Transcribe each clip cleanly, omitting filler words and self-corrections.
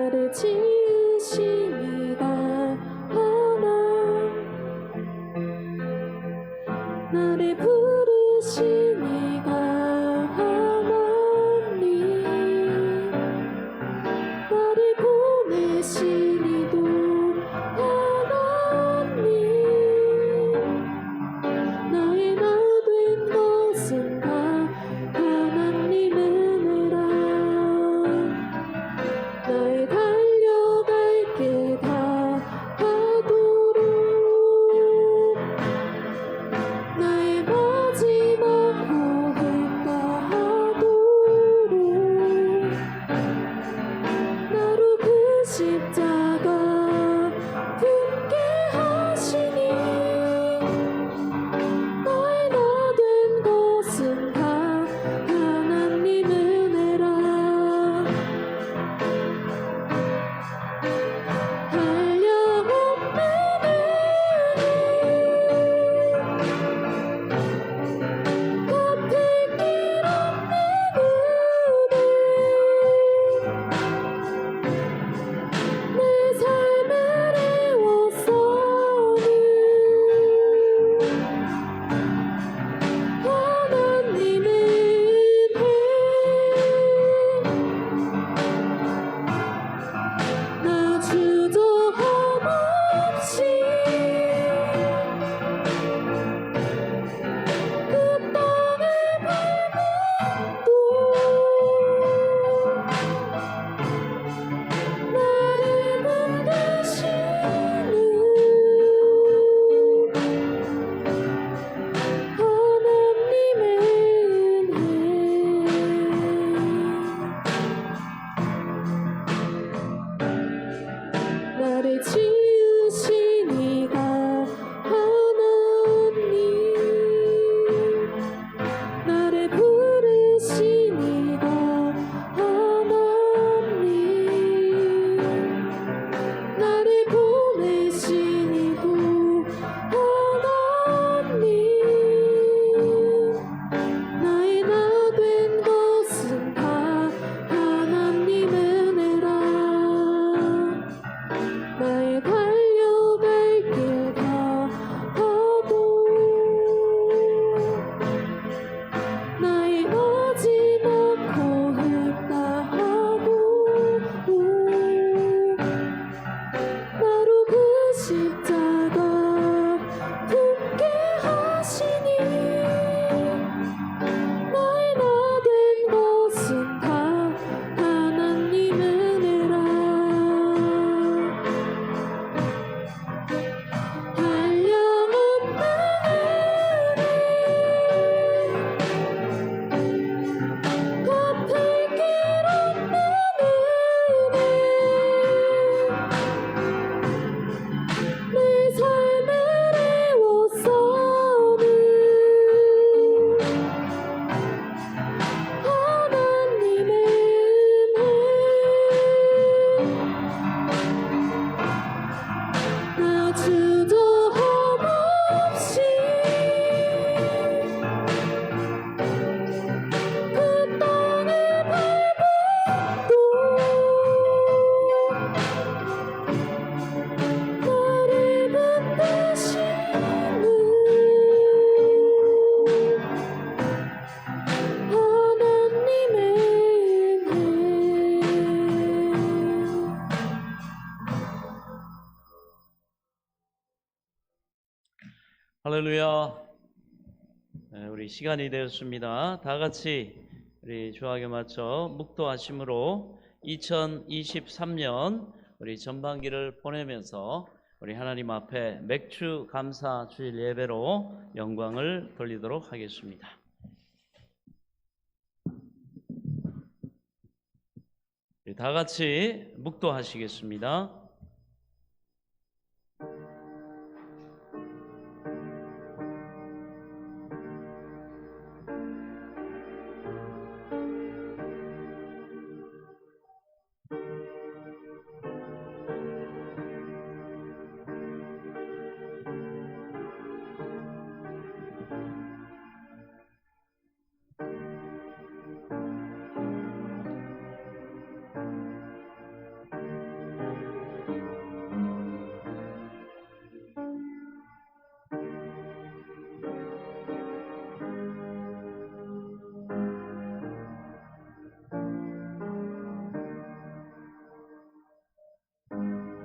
나를 지으신 이가 하나, 나를 부르신 이가 하나님, 나를 보내신 이도 하나님, 나의 나 된 것은 다 하나님 은혜라. 나의 달려갈 길 다 하도록, 나의 마지막 고백 다 하도록, 나로 그 십자가 품게 하시니, 나의 나 된 것은 다 하나님 은혜라. 한량없는 은혜, 갚을 길 없는 은혜, 내 삶을 애워싸는 하나님의 은혜, 나 주저함 없이 그 땅을 밟아도 나를 만드시는 하나님의 은혜, 나를 지으신 이가 하나님, 나를 부르신 이가 하나님, 나를 보내신 이도 하나님, 나의 나 된 것은 다 하나님 은혜라. 나의 달려갈 길 다 하고, 나의 마지막 고백 다 하고, 나로 그 십자가 품게 하시니, 나의 나 된 것은 다 하나님 은혜라. 한량없는 은혜, 갚을 길 없는 은혜, 내 삶을 애워싸는 하나님의 은혜, 나 주저함 없이 그 땅을 밟아도 나를 만드시는 하나님의 은혜. 할렐루야. 우리 시간이 되었습니다. 다 같이 우리 주하게 맞춰 묵도하심으로 2023년 우리 전반기를 보내면서 우리 하나님 앞에 맥주 감사 주일 예배로 영광을 돌리도록 하겠습니다. 우리 다 같이 묵도하시겠습니다.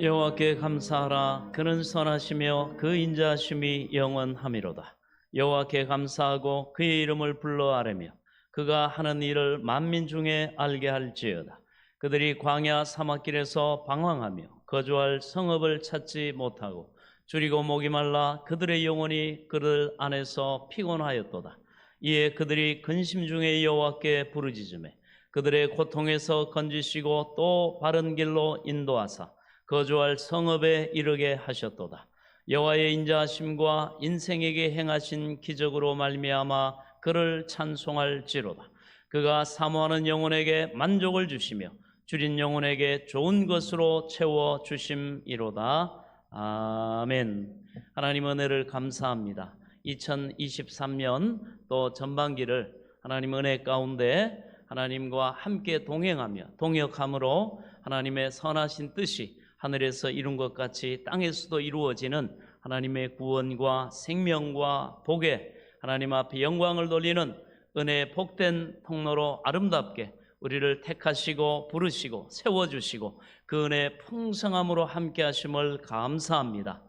여호와께 감사하라. 그는 선하시며 그 인자하심이 영원하미로다. 여호와께 감사하고 그의 이름을 불러 아뢰며 그가 하는 일을 만민 중에 알게 할지어다. 그들이 광야 사막길에서 방황하며 거주할 성읍을 찾지 못하고 줄이고 목이 말라 그들의 영혼이 그들 안에서 피곤하였도다. 이에 그들이 근심 중에 여호와께 부르짖으매 그들의 고통에서 건지시고 또 바른 길로 인도하사 거주할 성읍에 이르게 하셨도다. 여호와의 인자하심과 인생에게 행하신 기적으로 말미암아 그를 찬송할지로다. 그가 사모하는 영혼에게 만족을 주시며 줄인 영혼에게 좋은 것으로 채워 주심이로다. 아멘. 하나님 은혜를 감사합니다. 2023년 또 전반기를 하나님 은혜 가운데 하나님과 함께 동행하며 동역함으로 하나님의 선하신 뜻이 하늘에서 이룬 것 같이 땅에서도 이루어지는 하나님의 구원과 생명과 복에 하나님 앞에 영광을 돌리는 은혜의 복된 통로로 아름답게 우리를 택하시고 부르시고 세워주시고 그 은혜의 풍성함으로 함께 하심을 감사합니다.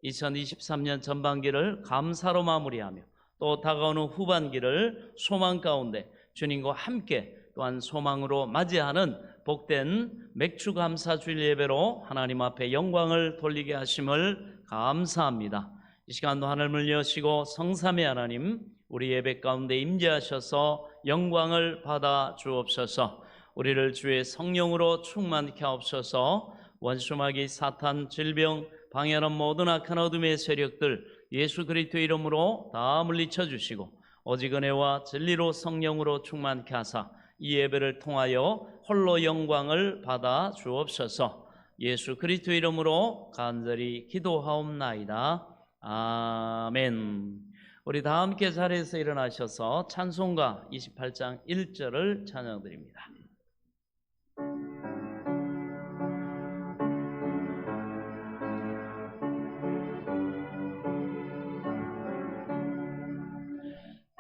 2023년 전반기를 감사로 마무리하며 또 다가오는 후반기를 소망 가운데 주님과 함께 또한 소망으로 맞이하는 복된 맥주 감사 주일 예배로 하나님 앞에 영광을 돌리게 하심을 감사합니다. 이 시간도 하늘을 여시고 성삼위 하나님 우리 예배 가운데 임재하셔서 영광을 받아 주옵소서. 우리를 주의 성령으로 충만케 하옵소서. 원수마귀 사탄 질병 방해하는 모든 악한 어둠의 세력들 예수 그리스도의 이름으로 다 물리쳐 주시고 오직 은혜와 진리로 성령으로 충만케 하사 이 예배를 통하여 홀로 영광을 받아 주옵소서. 예수 그리스도의 이름으로 간절히 기도하옵나이다. 아멘. 우리 다 함께 자리에서 일어나셔서 찬송가 28장 1절을 찬양드립니다.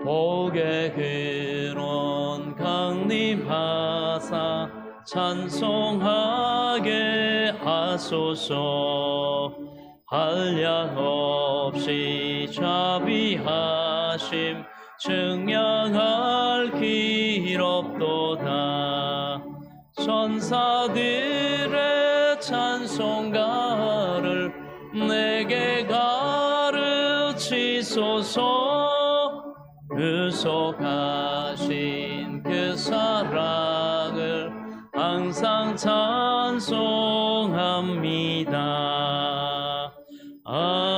복의 근원 강림하사 찬송하게 하소서. 한량 없이 자비하심 증량할 길 없도다. 천사들의 찬송가를 내게 가르치소서. 구속하신 그 사랑을 항상 찬송합니다. 아멘.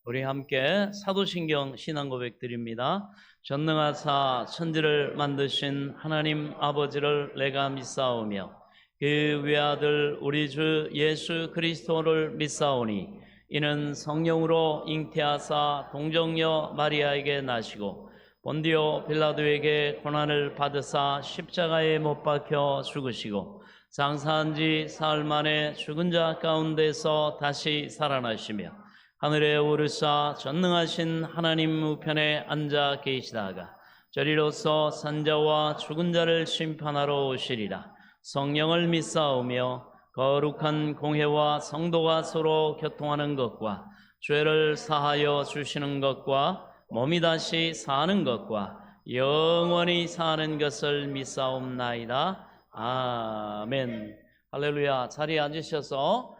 우리 함께 사도신경 신앙고백 드립니다. 전능하사 천지를 만드신 하나님 아버지를 내가 믿사오며 그 외아들 우리 주 예수 그리스도를 믿사오니 이는 성령으로 잉태하사 동정녀 마리아에게 나시고 본디오 빌라도에게 고난을 받으사 십자가에 못 박혀 죽으시고 장사한 지 사흘 만에 죽은 자 가운데서 다시 살아나시며 하늘에 오르사 전능하신 하나님 우편에 앉아 계시다가 저리로서 산자와 죽은 자를 심판하러 오시리라. 성령을 믿사오며 거룩한 공회와 성도가 서로 교통하는 것과 죄를 사하여 주시는 것과 몸이 다시 사는 것과 영원히 사는 것을 믿사옵나이다. 아멘. 할렐루야. 자리에 앉으셔서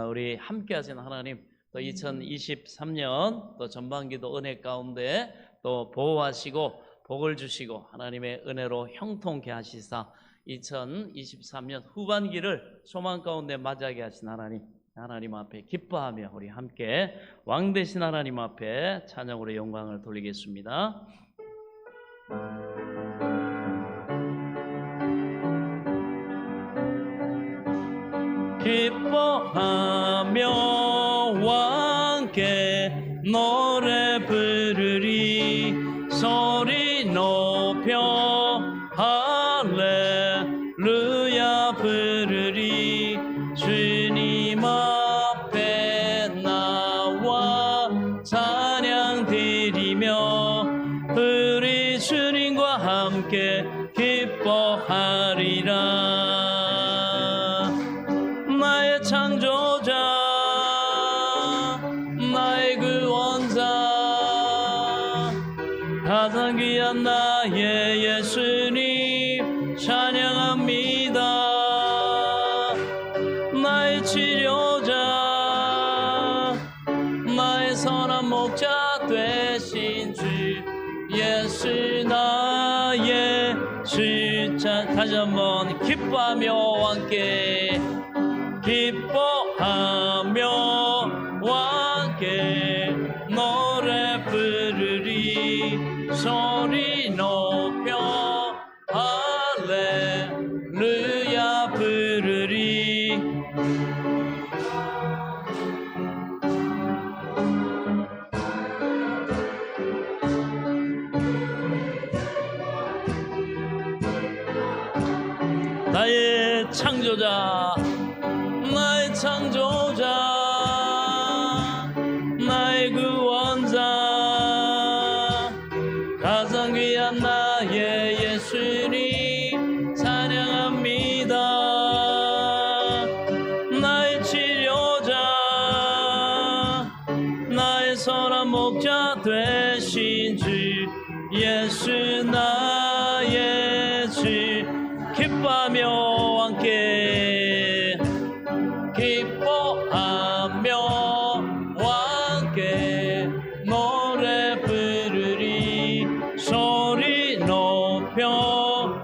우리 함께 하신 하나님 또 2023년 또 전반기도 은혜 가운데 또 보호하시고 복을 주시고 하나님의 은혜로 형통케 하시사 2023년 후반기를 소망 가운데 맞이하게 하신 하나님 앞에 기뻐하며 우리 함께 왕 되신 하나님 앞에 찬양으로 영광을 돌리겠습니다. 기뻐하며 왕께 노래 부르리. 소리 높여 할렐루야 부르리. 주님 앞에 나와 찬양 드리며 우리 주님과 함께 기뻐하리라. 기뻐하며 함께 기뻐하며 함께 노래 부르리 소리 높여 할렐루야 부르리 나의 창조자 나의 창조자 나의 구원자 가장 귀한 나의 예수님 찬양합니다 나의 치료자 나의 선한 목자 되신 주 예수 나의 주 기뻐하며 함께 기뻐하며 함께 노래 부르리 소리 높여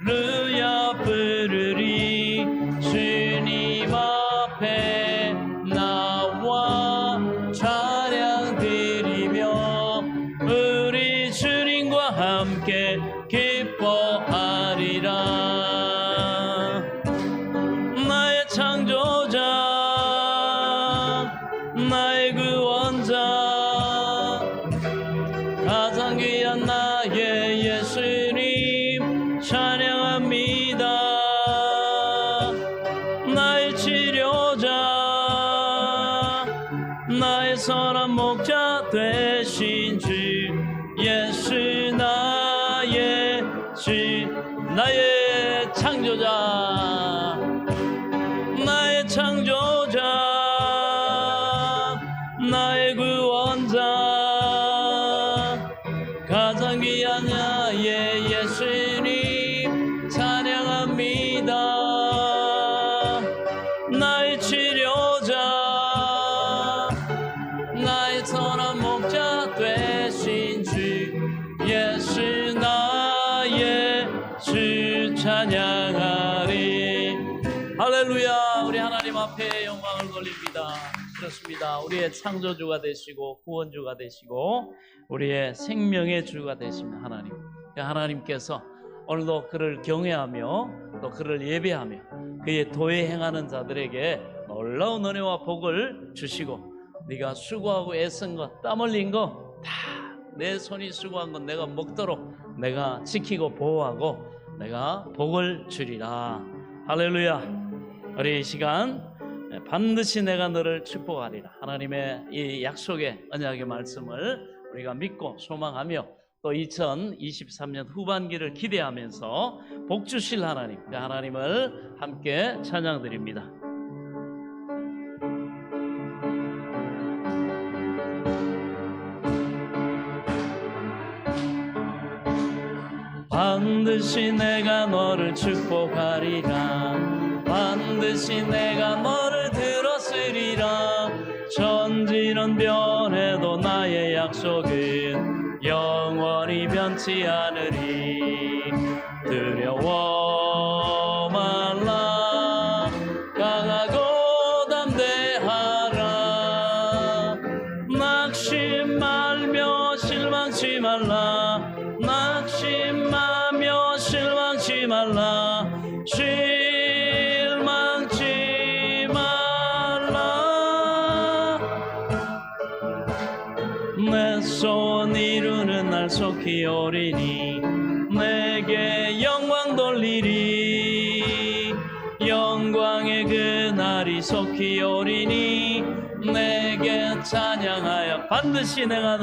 할렐루야 부르리 주님 앞에 나와 찬양 드리며 우리 주님과 함께 기뻐하리라 나의 창조자 나의 구원자 가장 귀한 나의 예수님 찬양합니다 나의 치료자 나의 선한 목자 되신 주 예수 나의 주 나의 창조자 나의 창조자 나의 구원자 가장 귀한 나의 예수님 찬양합니다 나의 치료자 나의 선한 목자 되신 주 예수 나의 주 찬양하리 할렐루야 우리 하나님 앞에 영광을 돌립니다 그렇습니다 우리의 창조주가 되시고 구원주가 되시고 우리의 생명의 주가 되십니다 하나님 하나님께서 오늘도 그를 경외하며 또 그를 예배하며 그의 도에 행하는 자들에게 놀라운 은혜와 복을 주시고 네가 수고하고 애쓴 것 땀 흘린 거 다 내 손이 수고한 건 내가 먹도록 내가 지키고 보호하고 내가 복을 주리라 할렐루야 우리 이 시간 반드시 내가 너를 축복하리라 하나님의 이 약속의 언약의 말씀을 우리가 믿고 소망하며 또 2023년 후반기를 기대하면서 복 주실 하나님 그 하나님을 함께 찬양드립니다 반드시 내가 너를 축복하리라 반드시 내가 너를 들었으리라 천지는 변해도 나의 약속은 영원히 변치 않으리 두려워 말라 강하고 담대하라 낙심 말며 실망치 말라 낙심하며 실망치 말라 실망치 말라 내 소원 이루는 날 속히 오리니 내게 영광 돌리리 영광의 그날이 속히 오리니 내게 찬양하여 반드시 내가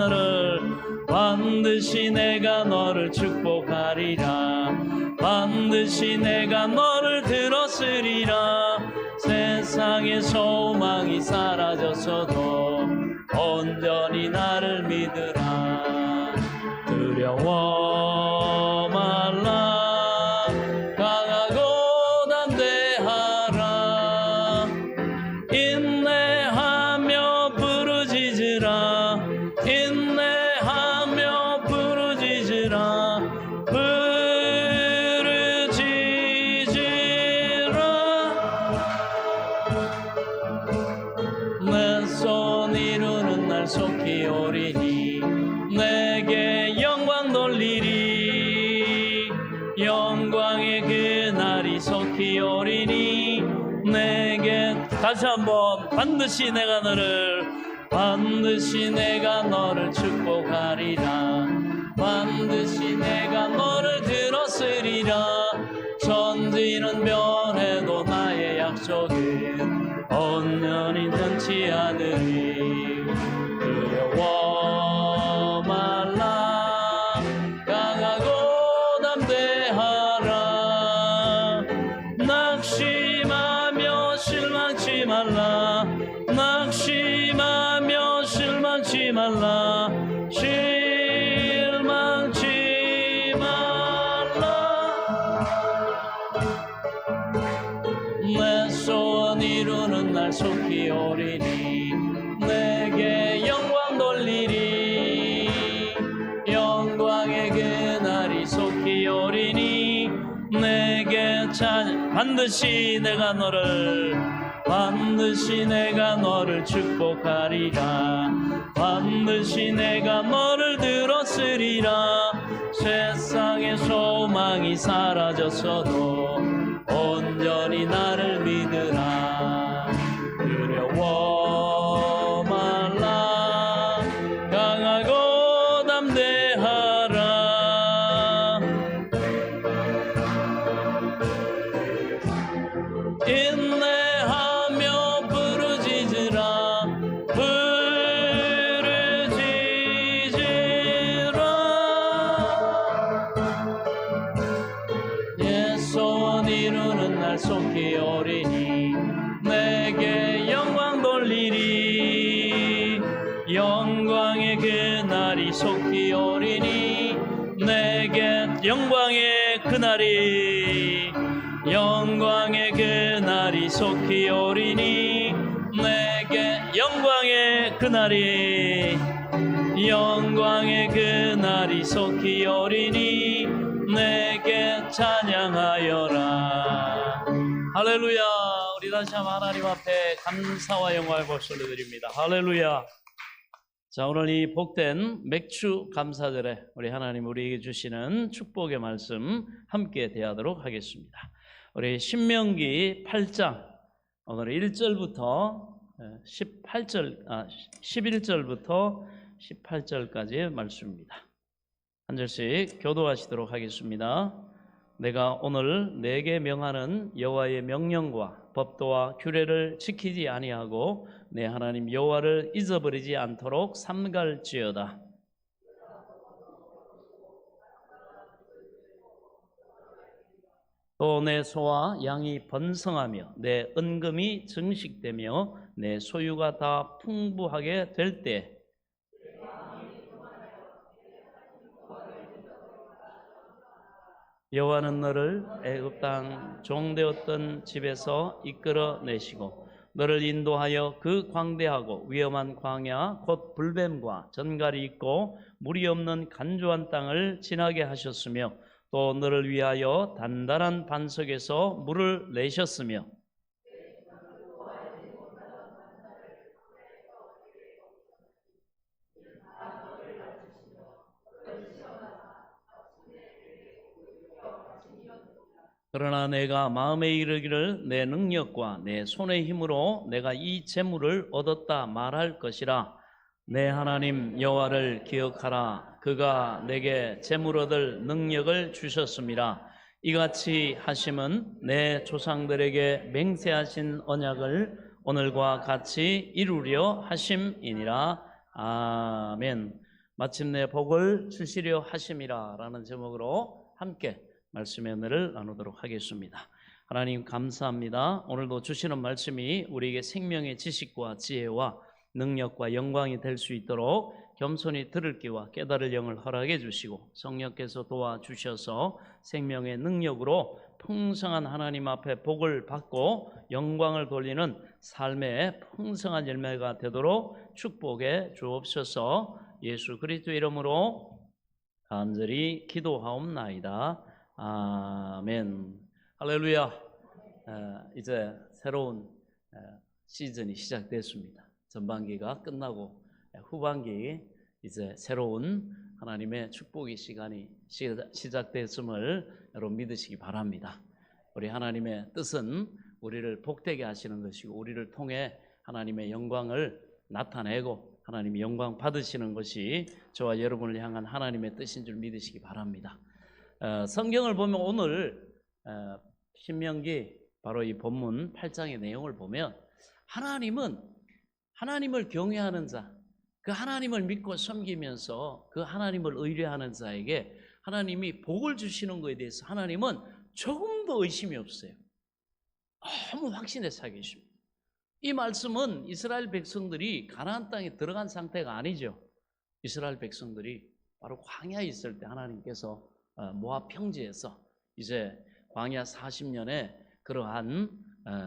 너를 축복하리라 반드시 내가 너를 들었으리라 세상의 소망이 사라졌어도 온전히 나를 믿으라 두려워 말라 강하고 담대하라 인내하며 부르짖으라 인내하며 부르짖으라 부르짖으라 영광의 그날이 속히 오리니 내게 다시 한번 반드시 내가 너를 축복하리라. 반드시 내가 너를 들었으리라. 천지는 변해도 나의 약속은 온전히 변치 않으리. 두려워 말라. 강하고 담대하라. 낙심하며 실망치 말라. 낙심하며 실망치 말라. 실망치 말라. 내 소원 이루는 날 속히 오리니 내게 영광 돌리리. 영광의 그날이 속히 오리니 내게 반드시 내가 너를 축복하리라. 반드시 내가 너를 들었으리라. 세상의 소망이 사라졌어도 온전히 나를 믿으라. 두려워 말라. 강하고 담대하라. 인내하며 부르짖으라. 예 소원 이루는 날 속히 오리니 내게 영광 돌리리. 영광의 그날이 속히 오리니 내게 영광의 그날이 속히 오리니 내게 영광의 그날이 속히 오리니 내게 찬양하여라. 할렐루야. 우리 다시 한번 하나님 앞에 감사와 영광을 박수를 드립니다. 할렐루야. 자, 오늘 이 복된 맥주 감사절에 우리 하나님 우리에게 주시는 축복의 말씀 함께 대하도록 하겠습니다. 우리 신명기 8장 오늘 1절부터 11절부터 18절까지의 말씀입니다. 한 절씩 교도하시도록 하겠습니다. 내가 오늘 내게 명하는 여호와의 명령과 법도와 규례를 지키지 아니하고 내 하나님 여호와를 잊어버리지 않도록 삼갈지어다. 또 내 소와 양이 번성하며 내 은금이 증식되며 내 소유가 다 풍부하게 될 때 여호와는 너를 애굽 땅 종되었던 집에서 이끌어 내시고 너를 인도하여 그 광대하고 위험한 광야 곧 불뱀과 전갈이 있고 물이 없는 간조한 땅을 지나게 하셨으며 또 너를 위하여 단단한 반석에서 물을 내셨으며 그러나 내가 마음에 이르기를 내 능력과 내 손의 힘으로 내가 이 재물을 얻었다 말할 것이라. 내 하나님 여호와를 기억하라. 그가 내게 재물 얻을 능력을 주셨음이라. 이같이 하심은 내 조상들에게 맹세하신 언약을 오늘과 같이 이루려 하심이니라. 아멘. 마침내 복을 주시려 하심이라 라는 제목으로 함께 말씀의 은혜를 나누도록 하겠습니다. 하나님 감사합니다. 오늘도 주시는 말씀이 우리에게 생명의 지식과 지혜와 능력과 영광이 될 수 있도록 겸손히 들을 귀와 깨달을 영을 허락해 주시고 성령께서 도와주셔서 생명의 능력으로 풍성한 하나님 앞에 복을 받고 영광을 돌리는 삶의 풍성한 열매가 되도록 축복해 주옵소서. 예수 그리스도 이름으로 간절히 기도하옵나이다. 아멘. 할렐루야. 이제 새로운 시즌이 시작됐습니다. 전반기가 끝나고 후반기 이제 새로운 하나님의 축복의 시간이 시작됐음을 여러분 믿으시기 바랍니다. 우리 하나님의 뜻은 우리를 복되게 하시는 것이고 우리를 통해 하나님의 영광을 나타내고 하나님이 영광 받으시는 것이 저와 여러분을 향한 하나님의 뜻인 줄 믿으시기 바랍니다. 성경을 보면 오늘 신명기 바로 이 본문 8장의 내용을 보면 하나님은 하나님을 경외하는 자, 그 하나님을 믿고 섬기면서 그 하나님을 의뢰하는 자에게 하나님이 복을 주시는 것에 대해서 하나님은 조금도 의심이 없어요. 너무 확신에 차 계십니다. 이 말씀은 이스라엘 백성들이 가나안 땅에 들어간 상태가 아니죠. 이스라엘 백성들이 바로 광야에 있을 때 하나님께서 모압 평지에서 이제 광야 40년의 그러한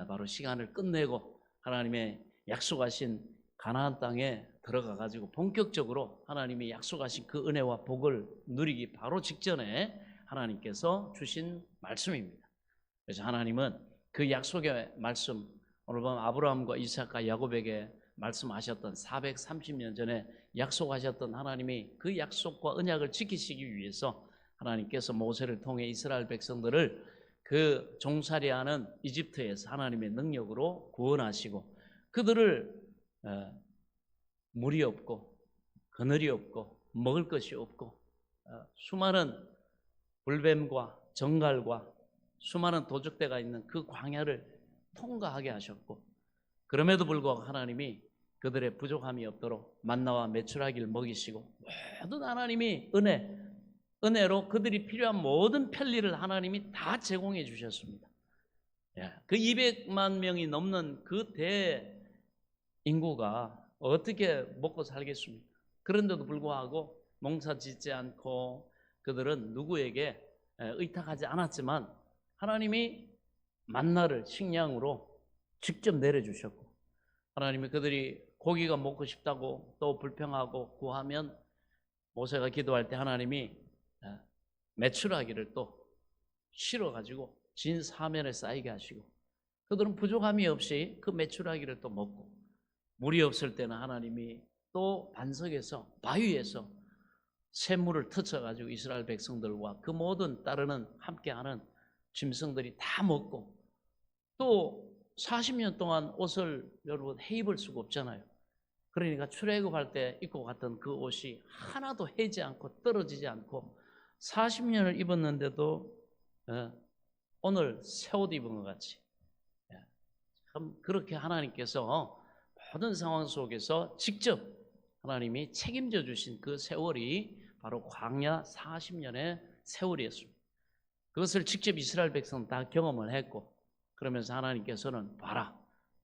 바로 시간을 끝내고 하나님의 약속하신 가나안 땅에 들어가 가지고 본격적으로 하나님이 약속하신 그 은혜와 복을 누리기 바로 직전에 하나님께서 주신 말씀입니다. 그래서 하나님은 그 약속의 말씀, 오늘 보면 아브라함과 이삭과 야곱에게 말씀하셨던 430년 전에 약속하셨던 하나님이 그 약속과 언약을 지키시기 위해서 하나님께서 모세를 통해 이스라엘 백성들을 그 종살이하는 이집트에서 하나님의 능력으로 구원하시고 그들을 물이 없고 그늘이 없고 먹을 것이 없고 수많은 불뱀과 정갈과 수많은 도적대가 있는 그 광야를 통과하게 하셨고 그럼에도 불구하고 하나님이 그들의 부족함이 없도록 만나와 메추라기를 먹이시고 모든 하나님이 은혜로 그들이 필요한 모든 편리를 하나님이 다 제공해 주셨습니다. 그 200만 명이 넘는 그 대인구가 어떻게 먹고 살겠습니까? 그런데도 불구하고 농사 짓지 않고 그들은 누구에게 의탁하지 않았지만 하나님이 만나를 식량으로 직접 내려주셨고 하나님이 그들이 고기가 먹고 싶다고 또 불평하고 구하면 모세가 기도할 때 하나님이 메추라기를 또 실어가지고 진 사면에 쌓이게 하시고 그들은 부족함이 없이 그 메추라기를 또 먹고 물이 없을 때는 하나님이 또 반석에서 바위에서 샘물을 터쳐가지고 이스라엘 백성들과 그 모든 따르는 함께하는 짐승들이 다 먹고 또 40년 동안 옷을 여러분 해입을 수가 없잖아요. 그러니까 출애굽할 때 입고 갔던 그 옷이 하나도 해지 않고 떨어지지 않고 40년을 입었는데도 오늘 새 옷 입은 것 같이 참 그렇게 하나님께서 모든 상황 속에서 직접 하나님이 책임져 주신 그 세월이 바로 광야 40년의 세월이었습니다. 그것을 직접 이스라엘 백성은 다 경험을 했고 그러면서 하나님께서는 봐라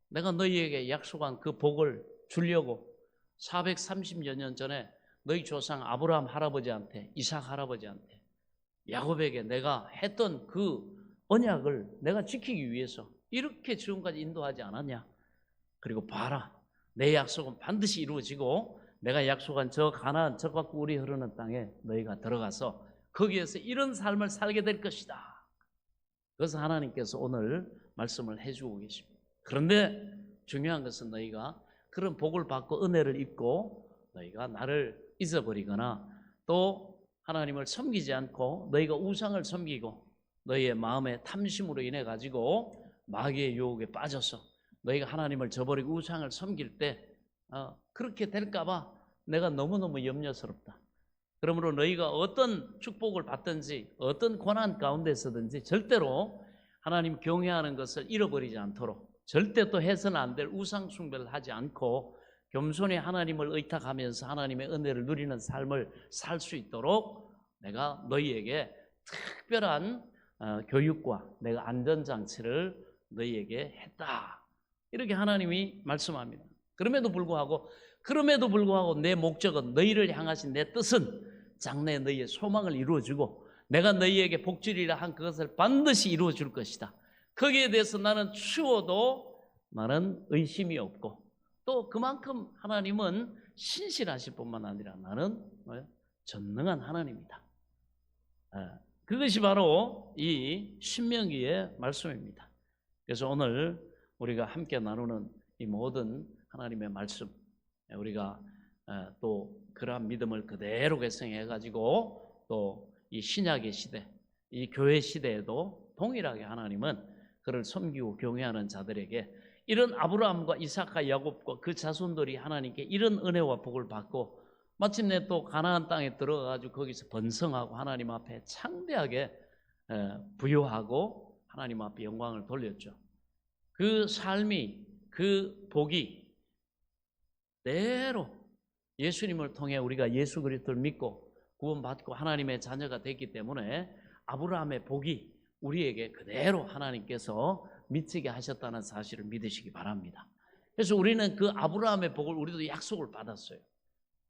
내가 너희에게 약속한 그 복을 주려고 430여 년 전에 너희 조상 아브라함 할아버지한테 이삭 할아버지한테 야곱에게 내가 했던 그 언약을 내가 지키기 위해서 이렇게 지금까지 인도하지 않았냐. 그리고 봐라 내 약속은 반드시 이루어지고 내가 약속한 저 가나안 저과 꿀이 흐르는 땅에 너희가 들어가서 거기에서 이런 삶을 살게 될 것이다. 그래서 하나님께서 오늘 말씀을 해주고 계십니다. 그런데 중요한 것은 너희가 그런 복을 받고 은혜를 입고 너희가 나를 잊어버리거나 또 하나님을 섬기지 않고 너희가 우상을 섬기고 너희의 마음의 탐심으로 인해 가지고 마귀의 유혹에 빠져서 너희가 하나님을 저버리고 우상을 섬길 때 그렇게 될까 봐 내가 너무너무 염려스럽다. 그러므로 너희가 어떤 축복을 받든지 어떤 고난 가운데서든지 절대로 하나님 경외하는 것을 잃어버리지 않도록 절대 또 해서는 안 될 우상 숭배를 하지 않고 겸손히 하나님을 의탁하면서 하나님의 은혜를 누리는 삶을 살 수 있도록 내가 너희에게 특별한 교육과 내가 안전장치를 너희에게 했다. 이렇게 하나님이 말씀합니다. 그럼에도 불구하고 내 목적은 너희를 향하신 내 뜻은 장래에 너희의 소망을 이루어주고 내가 너희에게 복주리라 한 그것을 반드시 이루어줄 것이다. 거기에 대해서 나는 추워도 나는 의심이 없고 또 그만큼 하나님은 신실하실 뿐만 아니라 나는 전능한 하나님이다. 그것이 바로 이 신명기의 말씀입니다. 그래서 오늘 우리가 함께 나누는 이 모든 하나님의 말씀 우리가 또 그러한 믿음을 그대로 계승해 가지고 또 이 신약의 시대 이 교회 시대에도 동일하게 하나님은 그를 섬기고 경외하는 자들에게 이런 아브라함과 이삭과 야곱과 그 자손들이 하나님께 이런 은혜와 복을 받고 마침내 또 가나안 땅에 들어가가지고 거기서 번성하고 하나님 앞에 창대하게 부요하고 하나님 앞에 영광을 돌렸죠. 그 삶이, 그 복이 대로 예수님을 통해 우리가 예수 그리스도를 믿고 구원받고 하나님의 자녀가 됐기 때문에 아브라함의 복이 우리에게 그대로 하나님께서 미치게 하셨다는 사실을 믿으시기 바랍니다. 그래서 우리는 그 아브라함의 복을 우리도 약속을 받았어요.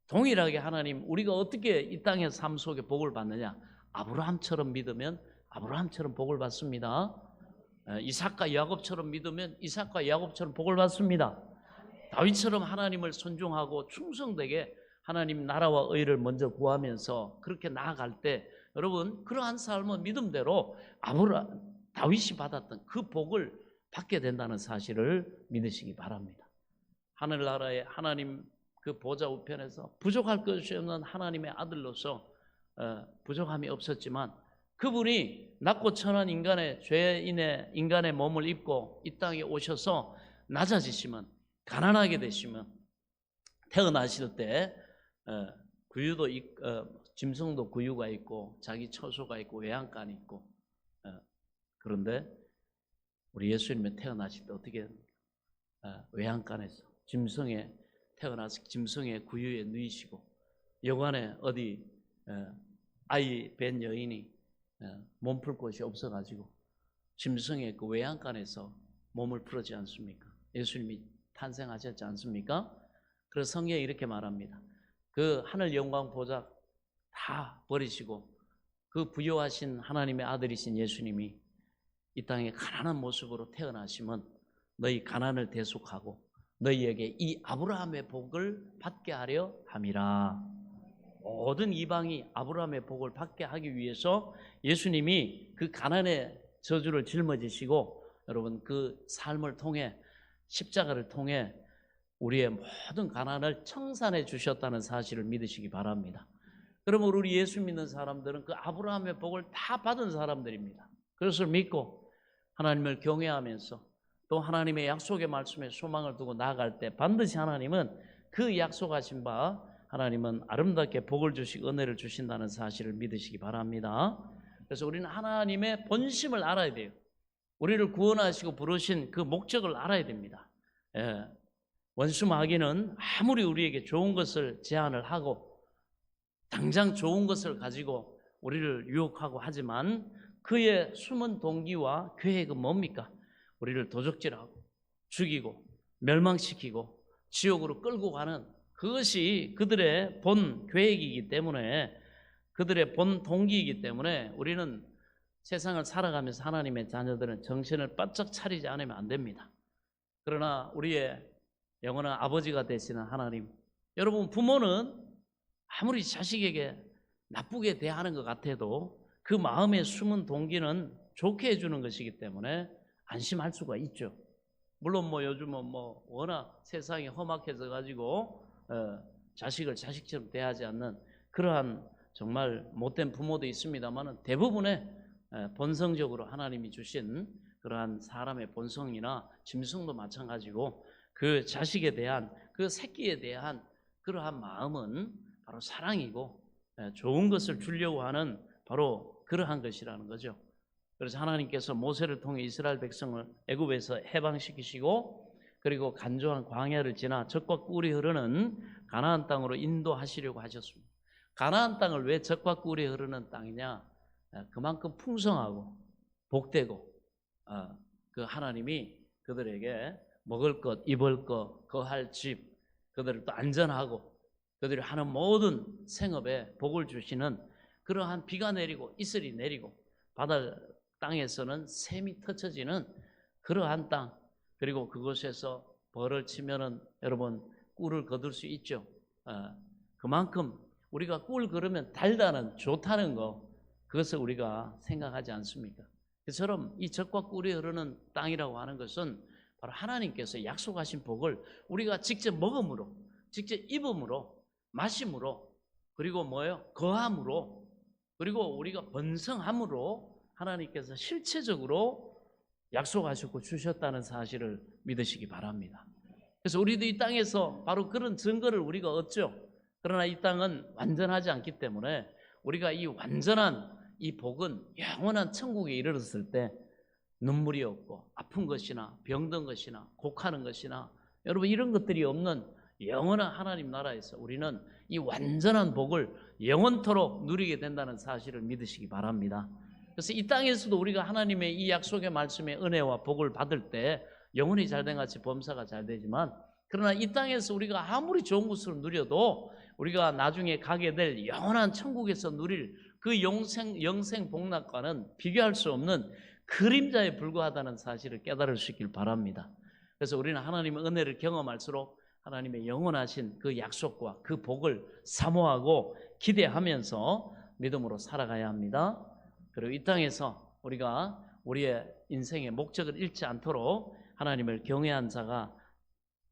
동일하게 하나님, 우리가 어떻게 이 땅의 삶 속에 복을 받느냐? 아브라함처럼 믿으면 아브라함처럼 복을 받습니다. 이삭과 야곱처럼 믿으면 이삭과 야곱처럼 복을 받습니다. 다윗처럼 하나님을 순종하고 충성되게 하나님 나라와 의를 먼저 구하면서 그렇게 나아갈 때 여러분 그러한 삶은 믿음대로 다윗이 받았던 그 복을 받게 된다는 사실을 믿으시기 바랍니다. 하늘나라의 하나님 그 보좌 우편에서 부족할 것이 없는 하나님의 아들로서 부족함이 없었지만 그분이 낮고 천한 인간의 죄인의 인간의 몸을 입고 이 땅에 오셔서 낮아지시면 가난하게 되시면 태어나실 때 구유도 짐승도 구유가 있고 자기 처소가 있고 외양간이 있고 그런데 우리 예수님이 태어나실 때 어떻게 외양간에서 짐승에 태어나서 짐승의 구유에 누이시고 여관에 어디 아이 뵌 여인이 몸풀 곳이 없어가지고 짐승의 그 외양간에서 몸을 풀었지 않습니까? 예수님이 탄생하셨지 않습니까? 그래서 성경에 이렇게 말합니다. 그 하늘 영광 보좌 다 버리시고 그 부요하신 하나님의 아들이신 예수님이 이 땅에 가난한 모습으로 태어나시면 너희 가난을 대속하고 너희에게 이 아브라함의 복을 받게 하려 함이라. 모든 이방이 아브라함의 복을 받게 하기 위해서 예수님이 그 가난의 저주를 짊어지시고 여러분 그 삶을 통해 십자가를 통해 우리의 모든 가난을 청산해 주셨다는 사실을 믿으시기 바랍니다. 그러면 우리 예수 믿는 사람들은 그 아브라함의 복을 다 받은 사람들입니다. 그것을 믿고 하나님을 경외하면서 또 하나님의 약속의 말씀에 소망을 두고 나아갈 때 반드시 하나님은 그 약속하신 바 하나님은 아름답게 복을 주시고 은혜를 주신다는 사실을 믿으시기 바랍니다. 그래서 우리는 하나님의 본심을 알아야 돼요. 우리를 구원하시고 부르신 그 목적을 알아야 됩니다. 원수 마귀는 아무리 우리에게 좋은 것을 제안을 하고 당장 좋은 것을 가지고 우리를 유혹하고 하지만 그의 숨은 동기와 계획은 뭡니까? 우리를 도적질하고 죽이고 멸망시키고 지옥으로 끌고 가는 그것이 그들의 본 계획이기 때문에 그들의 본 동기이기 때문에 우리는 세상을 살아가면서 하나님의 자녀들은 정신을 바짝 차리지 않으면 안 됩니다. 그러나 우리의 영원한 아버지가 되시는 하나님, 여러분 부모는 아무리 자식에게 나쁘게 대하는 것 같아도 그 마음의 숨은 동기는 좋게 해주는 것이기 때문에 안심할 수가 있죠. 물론 요즘은 워낙 세상이 험악해져 가지고 자식을 자식처럼 대하지 않는 그러한 정말 못된 부모도 있습니다만 대부분의 본성적으로 하나님이 주신 그러한 사람의 본성이나 짐승도 마찬가지고 그 자식에 대한 그 새끼에 대한 그러한 마음은 바로 사랑이고 좋은 것을 주려고 하는 바로 그러한 것이라는 거죠. 그래서 하나님께서 모세를 통해 이스라엘 백성을 애굽에서 해방시키시고 그리고 간조한 광야를 지나 젖과 꿀이 흐르는 가나안 땅으로 인도하시려고 하셨습니다. 가나안 땅을 왜 젖과 꿀이 흐르는 땅이냐? 그만큼 풍성하고 복되고 그 하나님이 그들에게 먹을 것, 입을 것, 거할 집, 그들을 또 안전하고 그들이 하는 모든 생업에 복을 주시는 그러한 비가 내리고 이슬이 내리고 바다 땅에서는 샘이 터쳐지는 그러한 땅, 그리고 그곳에서 벌을 치면은 여러분 꿀을 거둘 수 있죠. 그만큼 우리가 꿀 그러면 달다는 좋다는 거 그것을 우리가 생각하지 않습니까? 그처럼 이 젖과 꿀이 흐르는 땅이라고 하는 것은 바로 하나님께서 약속하신 복을 우리가 직접 먹음으로, 직접 입음으로, 마심으로, 그리고 거함으로, 그리고 우리가 번성함으로 하나님께서 실체적으로 약속하셨고 주셨다는 사실을 믿으시기 바랍니다. 그래서 우리도 이 땅에서 바로 그런 증거를 우리가 얻죠. 그러나 이 땅은 완전하지 않기 때문에 우리가 이 완전한 이 복은 영원한 천국에 이르렀을 때 눈물이 없고 아픈 것이나 병든 것이나 곡하는 것이나 여러분 이런 것들이 없는 영원한 하나님 나라에서 우리는 이 완전한 복을 영원토록 누리게 된다는 사실을 믿으시기 바랍니다. 그래서 이 땅에서도 우리가 하나님의 이 약속의 말씀의 은혜와 복을 받을 때 영혼이 잘된 같이 범사가 잘 되지만, 그러나 이 땅에서 우리가 아무리 좋은 것을 누려도 우리가 나중에 가게 될 영원한 천국에서 누릴 그 영생 복락과는 비교할 수 없는 그림자에 불과하다는 사실을 깨달을 수 있길 바랍니다. 그래서 우리는 하나님의 은혜를 경험할수록 하나님의 영원하신 그 약속과 그 복을 사모하고 기대하면서 믿음으로 살아가야 합니다. 그리고 이 땅에서 우리가 우리의 인생의 목적을 잃지 않도록 하나님을 경외한 자가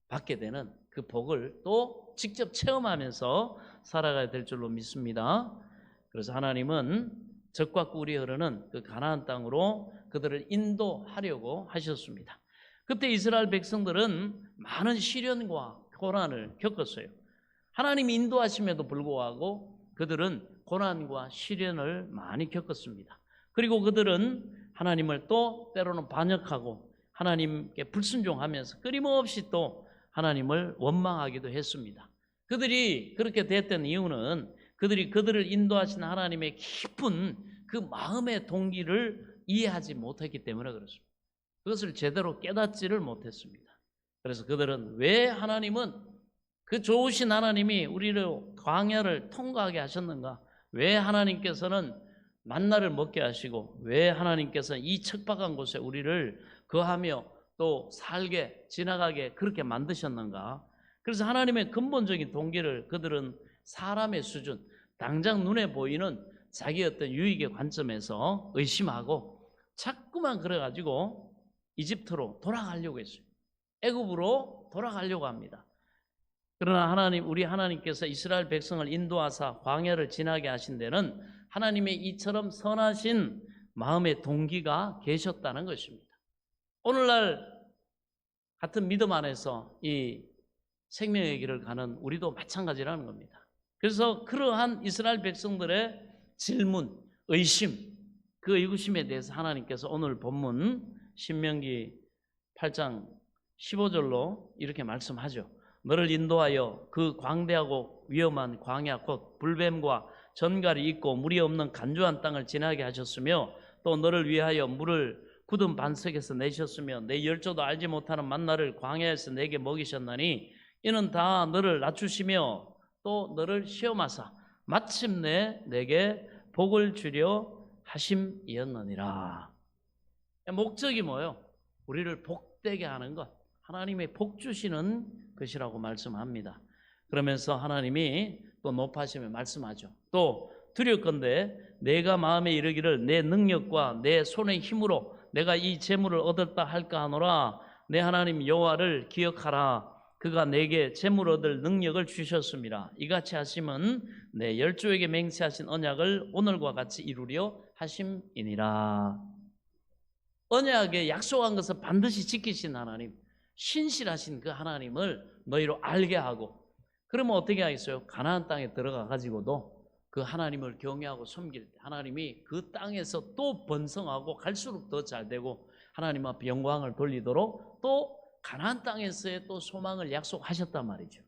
받게 되는 그 복을 또 직접 체험하면서 살아가야 될 줄로 믿습니다. 그래서 하나님은 적과 꿀이 흐르는 그 가나안 땅으로 그들을 인도하려고 하셨습니다. 그때 이스라엘 백성들은 많은 시련과 고난을 겪었어요. 하나님이 인도하심에도 불구하고 그들은 고난과 시련을 많이 겪었습니다. 그리고 그들은 하나님을 또 때로는 반역하고 하나님께 불순종하면서 끊임없이 또 하나님을 원망하기도 했습니다. 그들이 그렇게 됐던 이유는 그들을 인도하신 하나님의 깊은 그 마음의 동기를 이해하지 못했기 때문에 그렇습니다. 그것을 제대로 깨닫지를 못했습니다. 그래서 그들은 왜 하나님은 그 좋으신 하나님이 우리를 광야를 통과하게 하셨는가? 왜 하나님께서는 만나를 먹게 하시고 왜 하나님께서 이 척박한 곳에 우리를 거하며 또 살게 지나가게 그렇게 만드셨는가? 그래서 하나님의 근본적인 동기를 그들은 사람의 수준, 당장 눈에 보이는 자기 어떤 유익의 관점에서 의심하고 자꾸만 그래가지고 이집트로 돌아가려고 했어요. 애굽으로 돌아가려고 합니다. 그러나 우리 하나님께서 이스라엘 백성을 인도하사 광야를 지나게 하신 데는 하나님의 이처럼 선하신 마음의 동기가 계셨다는 것입니다. 오늘날 같은 믿음 안에서 이 생명의 길을 가는 우리도 마찬가지라는 겁니다. 그래서 그러한 이스라엘 백성들의 질문, 의심, 그 의구심에 대해서 하나님께서 오늘 본문 신명기 8장 15절로 이렇게 말씀하죠. 너를 인도하여 그 광대하고 위험한 광야 곧 불뱀과 전갈이 있고 물이 없는 간조한 땅을 지나게 하셨으며 또 너를 위하여 물을 굳은 반석에서 내셨으며 내 열조도 알지 못하는 만나를 광야에서 내게 먹이셨나니 이는 다 너를 낮추시며 또 너를 시험하사 마침내 내게 복을 주려 하심이었느니라. 목적이 뭐예요? 우리를 복되게 하는 것, 하나님의 복 주시는 것이라고 말씀합니다. 그러면서 하나님이 또 높아심에 말씀하죠. 또 두렵건대 내가 마음에 이르기를 내 능력과 내 손의 힘으로 내가 이 재물을 얻었다 할까 하노라. 내 하나님 여호와를 기억하라. 그가 내게 재물 얻을 능력을 주셨습니다. 이같이 하심은 내 열조에게 맹세하신 언약을 오늘과 같이 이루려 하심이니라. 언약에 약속한 것을 반드시 지키신 하나님, 신실하신 그 하나님을 너희로 알게 하고, 그러면 어떻게 하겠어요? 가나안 땅에 들어가 가지고도 그 하나님을 경외하고 섬길 때 하나님이 그 땅에서 또 번성하고 갈수록 더 잘되고 하나님 앞에 영광을 돌리도록 또 가나안 땅에서의 또 소망을 약속하셨단 말이죠.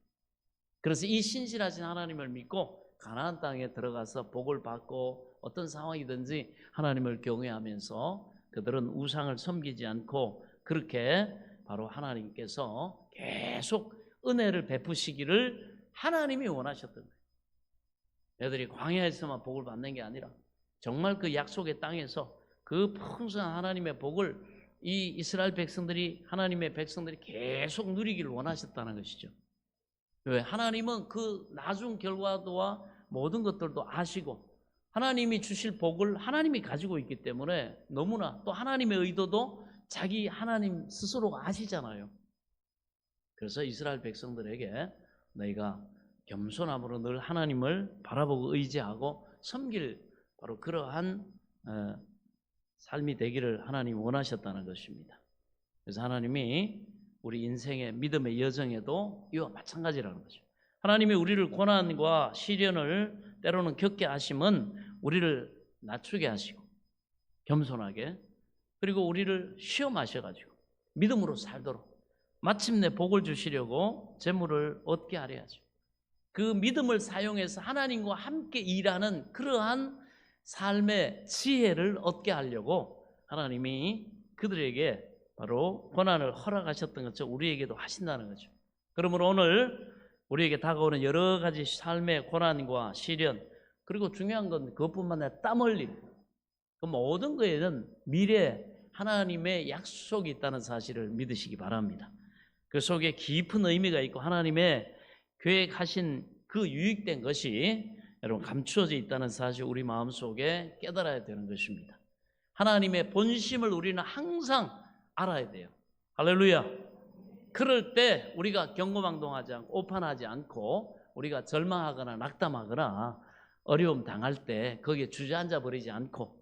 그래서 이 신실하신 하나님을 믿고 가나안 땅에 들어가서 복을 받고 어떤 상황이든지 하나님을 경외하면서 그들은 우상을 섬기지 않고 그렇게 바로 하나님께서 계속 은혜를 베푸시기를 하나님이 원하셨던 거예요. 애들이 광야에서만 복을 받는 게 아니라 정말 그 약속의 땅에서 그 풍성한 하나님의 복을 이 이스라엘 백성들이, 하나님의 백성들이 계속 누리기를 원하셨다는 것이죠. 왜? 하나님은 그 나중 결과도와 모든 것들도 아시고 하나님이 주실 복을 하나님이 가지고 있기 때문에 너무나 또 하나님의 의도도 자기 하나님 스스로가 아시잖아요. 그래서 이스라엘 백성들에게 너희가 겸손함으로 늘 하나님을 바라보고 의지하고 섬길 바로 그러한 삶이 되기를 하나님이 원하셨다는 것입니다. 그래서 하나님이 우리 인생의 믿음의 여정에도 이와 마찬가지라는 거죠. 하나님이 우리를 고난과 시련을 때로는 겪게 하심은 우리를 낮추게 하시고 겸손하게, 그리고 우리를 시험하셔가지고 믿음으로 살도록 마침내 복을 주시려고 재물을 얻게 하려 하죠. 그 믿음을 사용해서 하나님과 함께 일하는 그러한 삶의 지혜를 얻게 하려고 하나님이 그들에게 바로 고난을 허락하셨던 것처럼 우리에게도 하신다는 거죠. 그러므로 오늘 우리에게 다가오는 여러 가지 삶의 고난과 시련, 그리고 중요한 건 그것뿐만 아니라 땀 흘림, 그 모든 거에는 미래 하나님의 약속이 있다는 사실을 믿으시기 바랍니다. 그 속에 깊은 의미가 있고 하나님의 계획하신 그 유익된 것이 여러분 감추어져 있다는 사실 우리 마음속에 깨달아야 되는 것입니다. 하나님의 본심을 우리는 항상 알아야 돼요. 할렐루야. 그럴 때 우리가 경거망동하지 않고 오판하지 않고 우리가 절망하거나 낙담하거나 어려움 당할 때 거기에 주저앉아 버리지 않고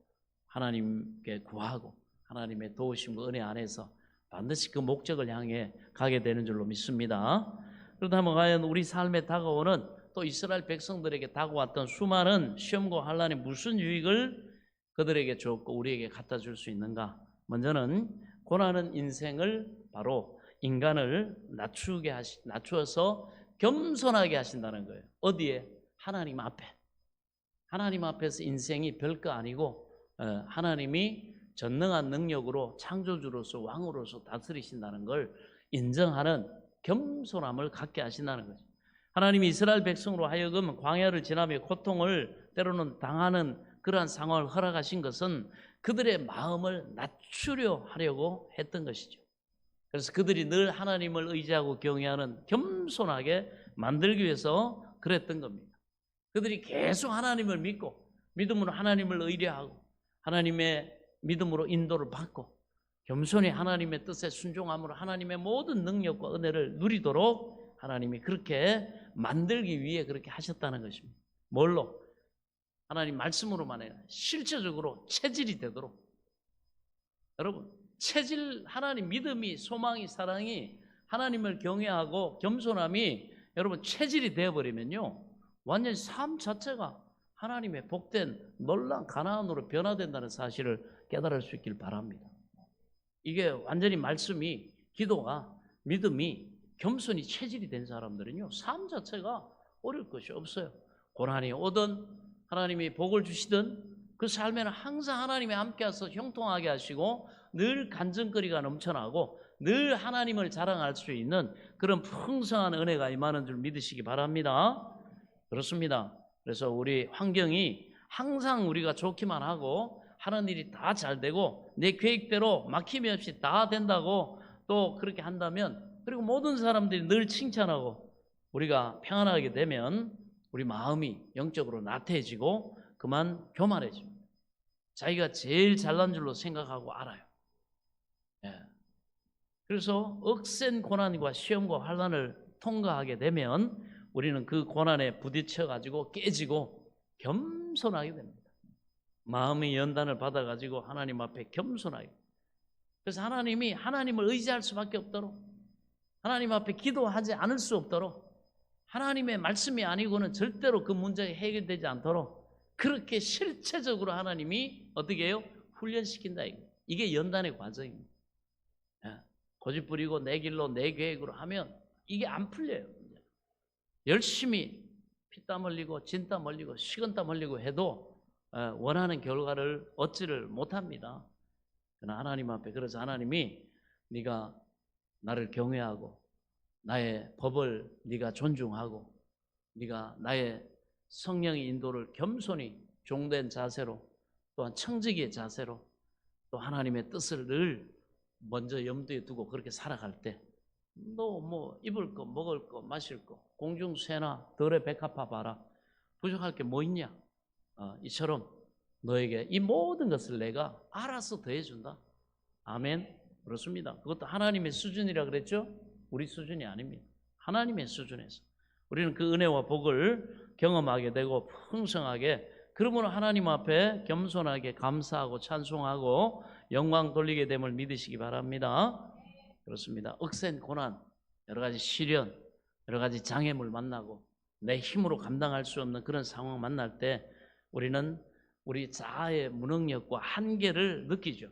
하나님께 구하고 하나님의 도우심과 은혜 안에서 반드시 그 목적을 향해 가게 되는 줄로 믿습니다. 그렇다면 과연 우리 삶에 다가오는 또 이스라엘 백성들에게 다가왔던 수많은 시험과 환난이 무슨 유익을 그들에게 줬고 우리에게 갖다 줄 수 있는가? 먼저는 고난은 인생을 바로 인간을 낮추어서 겸손하게 하신다는 거예요. 어디에? 하나님 앞에. 하나님 앞에서 인생이 별거 아니고 하나님이 전능한 능력으로 창조주로서 왕으로서 다스리신다는 걸 인정하는 겸손함을 갖게 하신다는 거죠. 하나님이 이스라엘 백성으로 하여금 광야를 지나며 고통을 때로는 당하는 그러한 상황을 허락하신 것은 그들의 마음을 낮추려 하려고 했던 것이죠. 그래서 그들이 늘 하나님을 의지하고 경외하는 겸손하게 만들기 위해서 그랬던 겁니다. 그들이 계속 하나님을 믿고 믿음으로 하나님을 의뢰하고 하나님의 믿음으로 인도를 받고 겸손히 하나님의 뜻에 순종함으로 하나님의 모든 능력과 은혜를 누리도록 하나님이 그렇게 만들기 위해 그렇게 하셨다는 것입니다. 뭘로? 하나님 말씀으로만 아니라 실제적으로 체질이 되도록. 여러분, 체질, 하나님 믿음이, 소망이, 사랑이, 하나님을 경외하고 겸손함이 여러분 체질이 되어버리면요 완전히 삶 자체가 하나님의 복된 놀라운 가나안으로 변화된다는 사실을 깨달을 수 있길 바랍니다. 이게 완전히 말씀이, 기도가, 믿음이, 겸손이 체질이 된 사람들은요 삶 자체가 어려울 것이 없어요. 고난이 오든 하나님이 복을 주시든 그 삶에는 항상 하나님이 함께해서 형통하게 하시고 늘 간증거리가 넘쳐나고 늘 하나님을 자랑할 수 있는 그런 풍성한 은혜가 임하는 줄 믿으시기 바랍니다. 그렇습니다. 그래서 우리 환경이 항상 우리가 좋기만 하고 하는 일이 다 잘 되고 내 계획대로 막힘이 없이 다 된다고 또 그렇게 한다면, 그리고 모든 사람들이 늘 칭찬하고 우리가 평안하게 되면 우리 마음이 영적으로 나태해지고 그만 교만해집니다. 자기가 제일 잘난 줄로 생각하고 알아요. 그래서 억센 고난과 시험과 환난을 통과하게 되면 우리는 그 고난에 부딪혀 가지고 깨지고 겸손하게 됩니다. 마음의 연단을 받아 가지고 하나님 앞에 겸손하게. 그래서 하나님이 하나님을 의지할 수밖에 없도록, 하나님 앞에 기도하지 않을 수 없도록, 하나님의 말씀이 아니고는 절대로 그 문제가 해결되지 않도록 그렇게 실체적으로 하나님이 어떻게 해요? 훈련시킨다. 이게 연단의 과정입니다. 고집 부리고 내 길로 내 계획으로 하면 이게 안 풀려요. 열심히 피땀 흘리고 진땀 흘리고 식은땀 흘리고 해도 원하는 결과를 얻지를 못합니다. 그러나 하나님 앞에, 그래서 하나님이 네가 나를 경외하고 나의 법을 네가 존중하고 네가 나의 성령의 인도를 겸손히 종된 자세로, 또한 청지기의 자세로, 또 하나님의 뜻을 늘 먼저 염두에 두고 그렇게 살아갈 때 너 뭐 입을 거 먹을 거 마실 거 공중쇠나 덜에 백합화 봐라, 부족할 게 뭐 있냐, 이처럼 너에게 이 모든 것을 내가 알아서 더해준다. 아멘. 그렇습니다. 그것도 하나님의 수준이라 그랬죠. 우리 수준이 아닙니다. 하나님의 수준에서 우리는 그 은혜와 복을 경험하게 되고 풍성하게 그러므로 하나님 앞에 겸손하게 감사하고 찬송하고 영광 돌리게 됨을 믿으시기 바랍니다. 그렇습니다. 억센 고난, 여러 가지 시련, 여러 가지 장애물 만나고 내 힘으로 감당할 수 없는 그런 상황 만날 때 우리는 우리 자아의 무능력과 한계를 느끼죠.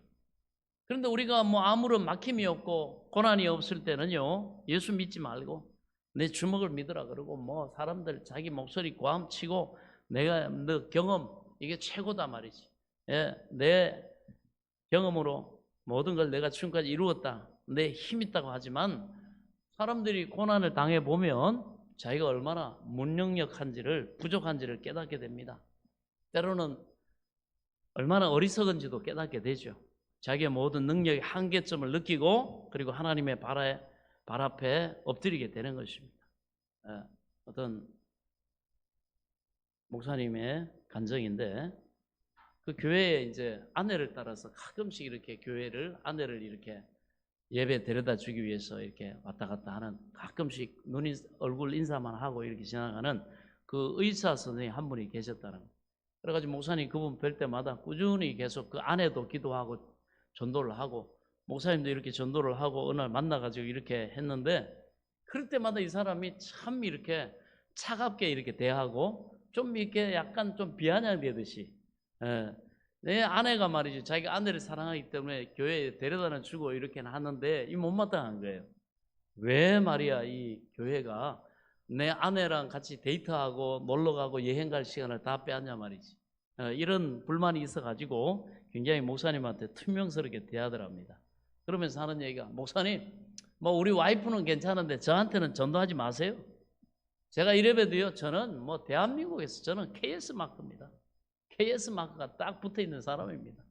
그런데 우리가 뭐 아무런 막힘이 없고 고난이 없을 때는요, 예수 믿지 말고 내 주먹을 믿으라 그러고 뭐 사람들 자기 목소리 고함치고 내가 너 경험 이게 최고다 말이지. 예, 내 경험으로 모든 걸 내가 지금까지 이루었다, 내 힘 있다고 하지만 사람들이 고난을 당해 보면 자기가 얼마나 무능력한지를, 부족한지를 깨닫게 됩니다. 때로는 얼마나 어리석은지도 깨닫게 되죠. 자기의 모든 능력의 한계점을 느끼고 그리고 하나님의 발 앞에 엎드리게 되는 것입니다. 어떤 목사님의 간증인데, 그 교회에 이제 아내를 따라서 가끔씩 이렇게 교회를 아내를 이렇게 예배 데려다 주기 위해서 이렇게 왔다 갔다 하는, 가끔씩 얼굴 인사만 하고 이렇게 지나가는 그 의사 선생님 한 분이 계셨다는 거예요. 그래가지고 목사님 그분 뵐 때마다 꾸준히 계속 그 아내도 기도하고 전도를 하고 목사님도 이렇게 전도를 하고 어느 날 만나가지고 이렇게 했는데, 그럴 때마다 이 사람이 참 이렇게 차갑게 이렇게 대하고 좀 이렇게 약간 좀 비아냥되듯이, 내 아내가 말이죠, 자기가 아내를 사랑하기 때문에 교회에 데려다는 주고 이렇게는 하는데 이 못마땅한 거예요. 왜 말이야 이 교회가 내 아내랑 같이 데이트하고 놀러가고 여행 갈 시간을 다 빼앗냐 말이지. 이런 불만이 있어가지고 굉장히 목사님한테 투명스럽게 대하더랍니다. 그러면서 하는 얘기가, 목사님 뭐 우리 와이프는 괜찮은데 저한테는 전도하지 마세요. 제가 이래봬도요, 저는 뭐 대한민국에서 저는 KS 마크입니다. KS 마크가 딱 붙어 있는 사람입니다.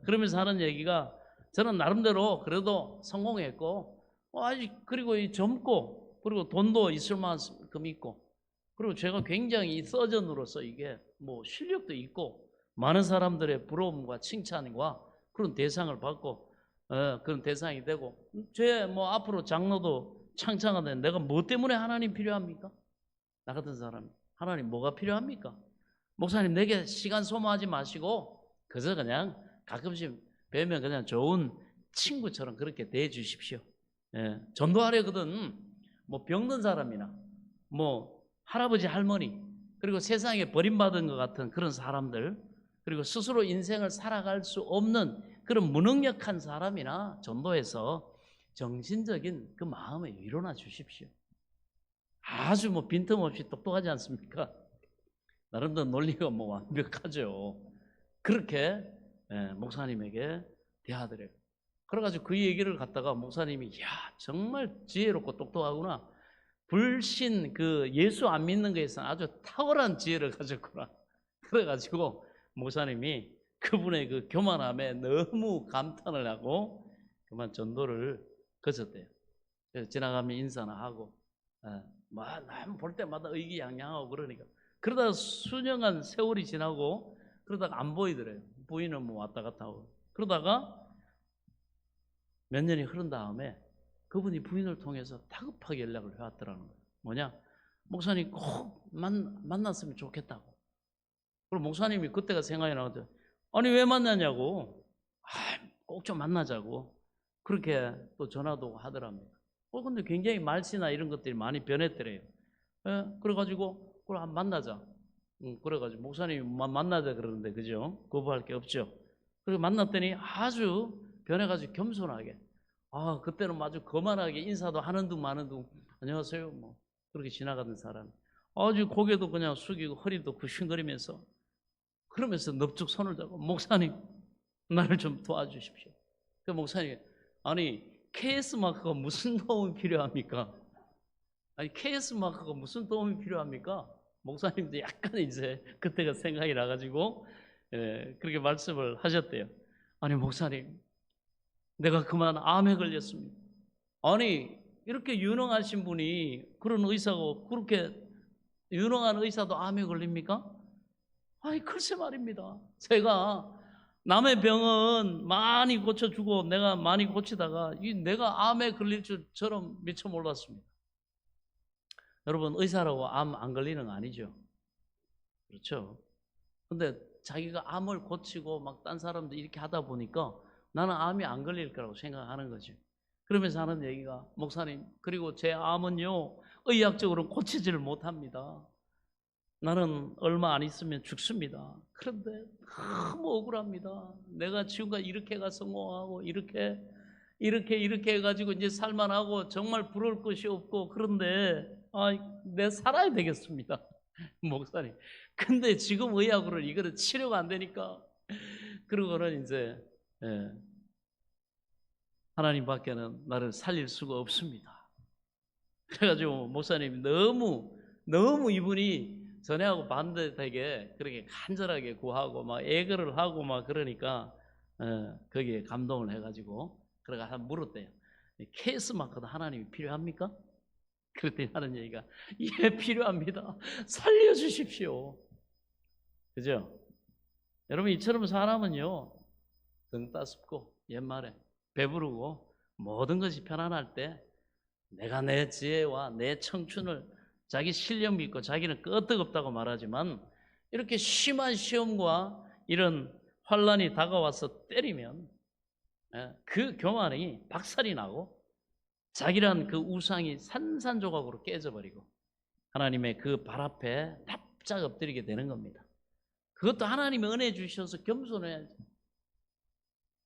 그러면서 하는 얘기가, 저는 나름대로 그래도 성공했고 아직 그리고 이 젊고 그리고 돈도 있을 만큼 있고, 그리고 제가 굉장히 이 서전으로서 이게 뭐 실력도 있고 많은 사람들의 부러움과 칭찬과 그런 대상을 받고 그런 대상이 되고, 제 뭐 앞으로 장로도 창창하는데 내가 뭐 때문에 하나님 필요합니까? 나 같은 사람 하나님 뭐가 필요합니까? 목사님 내게 시간 소모하지 마시고 그저 그냥 가끔씩 뵈면 그냥 좋은 친구처럼 그렇게 대해 주십시오. 전도하려거든 뭐 병든 사람이나 뭐 할아버지 할머니, 그리고 세상에 버림받은 것 같은 그런 사람들, 그리고 스스로 인생을 살아갈 수 없는 그런 무능력한 사람이나 전도해서 정신적인 그 마음에 일어나 주십시오. 아주 뭐 빈틈없이 똑똑하지 않습니까? 나름대로 논리가 뭐 완벽하죠. 그렇게 목사님에게 대하더래요. 그래가지고 그 얘기를 갖다가 목사님이, 야 정말 지혜롭고 똑똑하구나, 불신 그 예수 안 믿는 거에서 아주 탁월한 지혜를 가졌구나. 그래가지고 목사님이 그분의 그 교만함에 너무 감탄을 하고 그만 전도를 거쳤대요. 그래서 지나가면 인사나 하고 남 볼 때마다 의기양양하고 그러니까, 그러다가 수년간 세월이 지나고 그러다가 안 보이더래요. 부인은 뭐 왔다 갔다 하고, 그러다가 몇 년이 흐른 다음에 그분이 부인을 통해서 다급하게 연락을 해왔더라는 거예요. 뭐냐, 목사님 꼭 만났으면 좋겠다고. 그리고 목사님이 그때가 생각이 나거든요. 아니 왜 만나냐고, 꼭 좀 만나자고 그렇게 또 전화도 하더랍니다. 근데 굉장히 말씨나 이런 것들이 많이 변했더래요. 그래가지고 그걸 한번 만나자. 그래가지고 목사님이 만나자 그러는데, 그죠? 거부할 게 없죠. 그리고 만났더니 아주 변해가지고 겸손하게, 그때는 아주 거만하게 인사도 하는 둥 마는 둥, 안녕하세요 뭐 그렇게 지나가던 사람, 아주 고개도 그냥 숙이고 허리도 굽신거리면서, 그러면서 넙죽 손을 잡고, 목사님 나를 좀 도와주십시오. 그 목사님, 아니 KS 마크가 무슨 도움이 필요합니까? 아니 KS 마크가 무슨 도움이 필요합니까? 목사님도 약간 이제 그때가 생각이 나가지고 그렇게 말씀을 하셨대요. 아니 목사님, 내가 그만 암에 걸렸습니다. 아니 이렇게 유능하신 분이, 그런 의사고 그렇게 유능한 의사도 암에 걸립니까? 아니 글쎄 말입니다. 제가 남의 병은 많이 고쳐주고 내가 많이 고치다가 내가 암에 걸릴 줄처럼 미처 몰랐습니다. 여러분 의사라고 암 안 걸리는 거 아니죠? 그렇죠? 근데 자기가 암을 고치고 막 딴 사람들 이렇게 하다 보니까 나는 암이 안 걸릴 거라고 생각하는 거죠. 그러면서 하는 얘기가, 목사님, 그리고 제 암은요, 의학적으로 고치지를 못합니다. 나는 얼마 안 있으면 죽습니다. 그런데 너무 억울합니다. 내가 지금까지 이렇게가 성공하고 이렇게 해가지고 이제 살만하고 정말 부러울 것이 없고, 그런데 내 살아야 되겠습니다. 목사님. 근데 지금 의학으로 이거는 치료가 안 되니까, 그러고는 이제 하나님 밖에는 나를 살릴 수가 없습니다. 그래가지고 목사님 너무 이분이 전에하고 반대되게 그렇게 간절하게 구하고 막 애걸을 하고 막 그러니까 거기에 감동을 해가지고 그래가 한 물었대요. 케이스 마크도 하나님이 필요합니까? 그랬더니 하는 얘기가, 예, 필요합니다. 살려주십시오. 그죠? 여러분, 이처럼 사람은요, 등 따숩고 옛말에 배부르고 모든 것이 편안할 때 내가 내 지혜와 내 청춘을, 자기 실력 믿고 자기는 끄떡없다고 말하지만, 이렇게 심한 시험과 이런 환란이 다가와서 때리면 그 교만이 박살이 나고 자기란 그 우상이 산산조각으로 깨져버리고 하나님의 그 발 앞에 납작 엎드리게 되는 겁니다. 그것도 하나님의 은혜 주셔서 겸손해야지.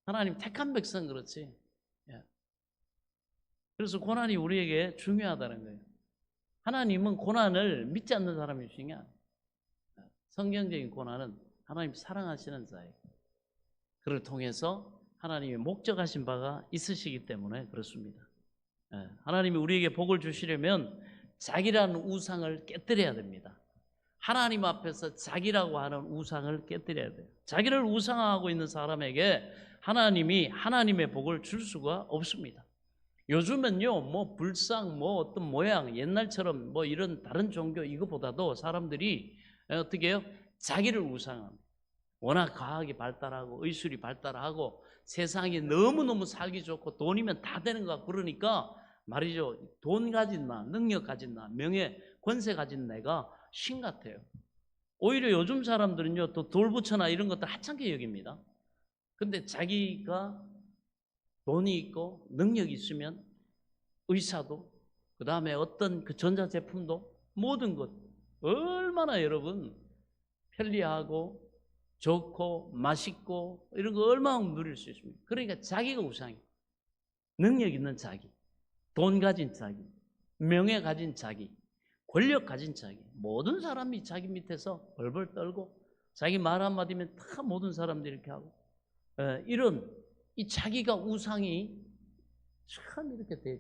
하나님 택한 백성 그렇지. 그래서 고난이 우리에게 중요하다는 거예요. 하나님은 고난을 믿지 않는 사람이 중요해. 성경적인 고난은 하나님 사랑하시는 자예요. 그를 통해서 하나님의 목적하신 바가 있으시기 때문에 그렇습니다. 하나님이 우리에게 복을 주시려면 자기라는 우상을 깨뜨려야 됩니다. 하나님 앞에서 자기라고 하는 우상을 깨뜨려야 돼요. 자기를 우상화하고 있는 사람에게 하나님이 하나님의 복을 줄 수가 없습니다. 요즘은요, 뭐 불상, 뭐 어떤 모양, 옛날처럼 뭐 이런 다른 종교 이거보다도 사람들이 어떻게 해요? 자기를 우상합니다. 워낙 과학이 발달하고 의술이 발달하고 세상이 너무너무 살기 좋고 돈이면 다 되는 것 같고 그러니까 말이죠. 돈 가진 나, 능력 가진 나, 명예, 권세 가진 내가 신 같아요. 오히려 요즘 사람들은요, 또 돌부처나 이런 것들 하찮게 여깁니다. 근데 자기가 돈이 있고 능력이 있으면 의사도, 그 다음에 어떤 그 전자제품도, 모든 것 얼마나 여러분 편리하고 좋고 맛있고 이런 거 얼마나 누릴 수 있습니까? 그러니까 자기가 우상이에요. 능력 있는 자기, 돈 가진 자기, 명예 가진 자기, 권력 가진 자기, 모든 사람이 자기 밑에서 벌벌 떨고 자기 말 한마디면 다 모든 사람들이 이렇게 하고 이런 이 자기가 우상이 참 이렇게 돼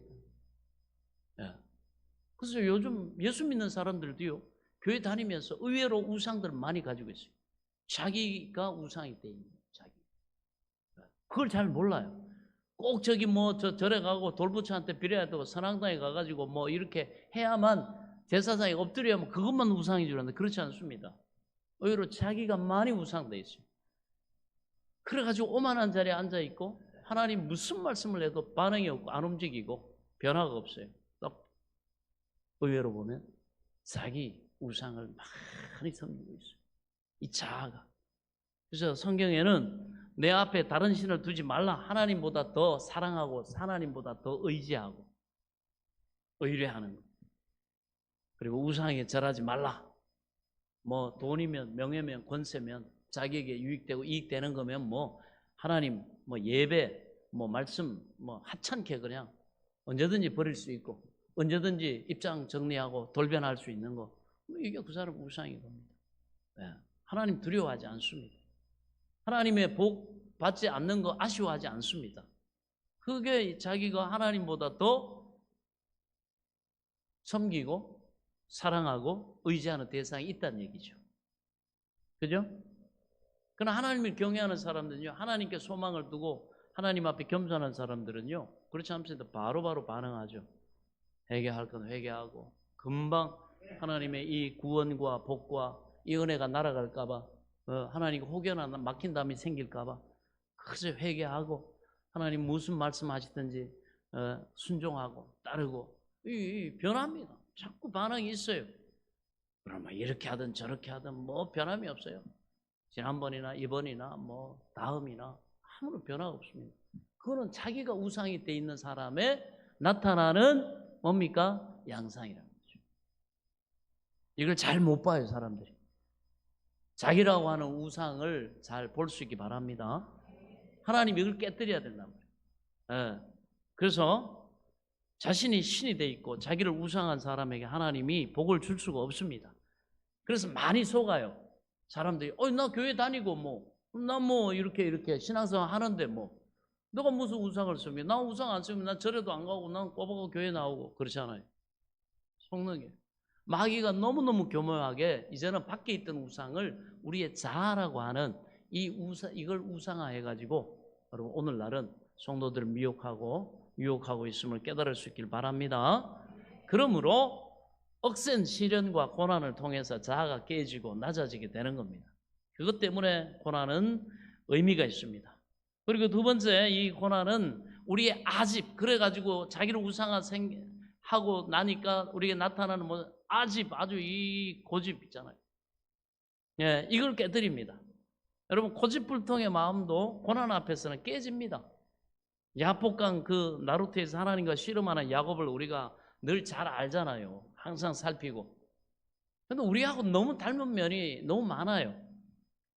있다. 그래서 요즘 예수 믿는 사람들도요, 교회 다니면서 의외로 우상들을 많이 가지고 있어요. 자기가 우상이 돼 있는 자기. 그걸 잘 몰라요. 꼭 저기 뭐 절에 가고 돌부처한테 빌어야 되고 선앙당에 가가지고 뭐 이렇게 해야만 제사장에 엎드려야만 그것만 우상인 줄 아는데 그렇지 않습니다. 의외로 자기가 많이 우상돼 있어요. 그래가지고 오만한 자리에 앉아 있고 하나님 무슨 말씀을 해도 반응이 없고 안 움직이고 변화가 없어요. 딱 의외로 보면 자기 우상을 많이 섬기고 있어요. 이 자아가. 그래서 성경에는 내 앞에 다른 신을 두지 말라. 하나님보다 더 사랑하고 하나님보다 더 의지하고 의뢰하는 것. 그리고 우상에 절하지 말라. 뭐 돈이면 명예면 권세면 자기에게 유익되고 이익되는 거면 뭐 하나님 뭐 예배 뭐 말씀 뭐 하찮게 그냥 언제든지 버릴 수 있고 언제든지 입장 정리하고 돌변할 수 있는 거, 이게 그 사람 우상인 겁니다. 하나님 두려워하지 않습니다. 하나님의 복 받지 않는 거 아쉬워하지 않습니다. 그게 자기가 하나님보다 더 섬기고 사랑하고 의지하는 대상이 있다는 얘기죠. 그죠? 그러나 하나님을 경외하는 사람들은요, 하나님께 소망을 두고 하나님 앞에 겸손한 사람들은요, 그렇지 않습니다. 바로바로 반응하죠. 회개할 건 회개하고 금방 하나님의 이 구원과 복과 이 은혜가 날아갈까봐 하나님 혹여나 막힌 담이 생길까봐 그저 회개하고 하나님 무슨 말씀하시든지 순종하고 따르고 변합니다. 자꾸 반응이 있어요. 그러면 이렇게 하든 저렇게 하든 뭐 변함이 없어요. 지난번이나 이번이나 뭐 다음이나 아무런 변화가 없습니다. 그거는 자기가 우상이 돼 있는 사람의 나타나는 뭡니까? 양상이라는 거죠. 이걸 잘 못 봐요, 사람들이. 자기라고 하는 우상을 잘 볼 수 있기 바랍니다. 하나님 이걸 깨뜨려야 된단 말이에요. 예. 그래서 자신이 신이 돼 있고 자기를 우상한 사람에게 하나님이 복을 줄 수가 없습니다. 그래서 많이 속아요. 사람들이 나 교회 다니고 나 이렇게 신앙생활 하는데 너가 무슨 우상을 쓰며 나 우상 안 쓰면 난 절에도 안 가고 난 꼬박꼬박 교회 나오고 그렇잖아요. 속는 게 마귀가 너무너무 교묘하게 이제는 밖에 있던 우상을 우리의 자아라고 하는 이걸 우상화해 가지고 여러분 오늘날은 성도들을 미혹하고 유혹하고 있음을 깨달을 수 있길 바랍니다. 그러므로 억센 시련과 고난을 통해서 자아가 깨지고 낮아지게 되는 겁니다. 그것 때문에 고난은 의미가 있습니다. 그리고 두 번째, 이 고난은 우리의 아집, 그래가지고 자기를 우상화하고 나니까 우리에게 나타나는 아집, 아주 이 고집 있잖아요. 예, 이걸 깨뜨립니다. 여러분, 고집불통의 마음도 고난 앞에서는 깨집니다. 야복강 그 나루트에서 하나님과 씨름하는 야곱을 우리가 늘 잘 알잖아요. 항상 살피고. 근데 우리하고 너무 닮은 면이 너무 많아요.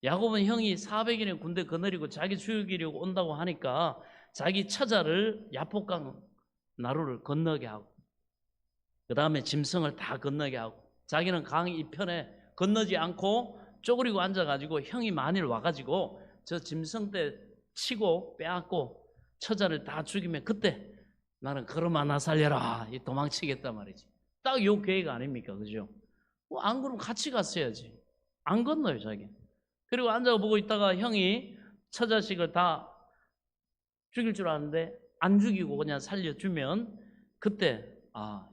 야곱은 형이 400인의 군대 거느리고 자기 죽이려고 온다고 하니까 자기 처자를 야복강 나루를 건너게 하고 그 다음에 짐승을 다 건너게 하고 자기는 강 이편에 건너지 않고 쪼그리고 앉아가지고 형이 만일 와가지고 저 짐승 때 치고 빼앗고 처자를 다 죽이면 그때 나는 걸음아 나 살려라 이 도망치겠단 말이지. 딱 요 계획 아닙니까? 그죠? 안 그러면 같이 갔어야지. 안 건너요 자기. 그리고 앉아 보고 있다가 형이 처자식을 다 죽일 줄 아는데 안 죽이고 그냥 살려주면 그때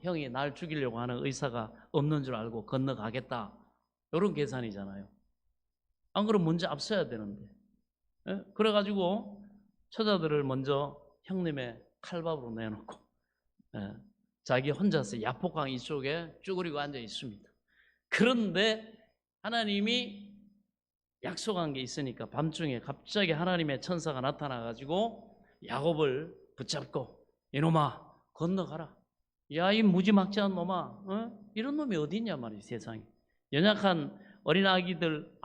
형이 날 죽이려고 하는 의사가 없는 줄 알고 건너가겠다. 이런 계산이잖아요. 안 그러면 문제 앞서야 되는데. 예? 그래가지고 처자들을 먼저 형님의 칼밥으로 내놓고 자기 혼자서 야복강 이쪽에 쭈그리고 앉아 있습니다. 그런데 하나님이 약속한 게 있으니까 밤중에 갑자기 하나님의 천사가 나타나가지고 야곱을 붙잡고 이놈아 건너가라. 야 이 무지막지한 놈아 이런 놈이 어디 있냐 말이지 세상에. 연약한 어린 아기들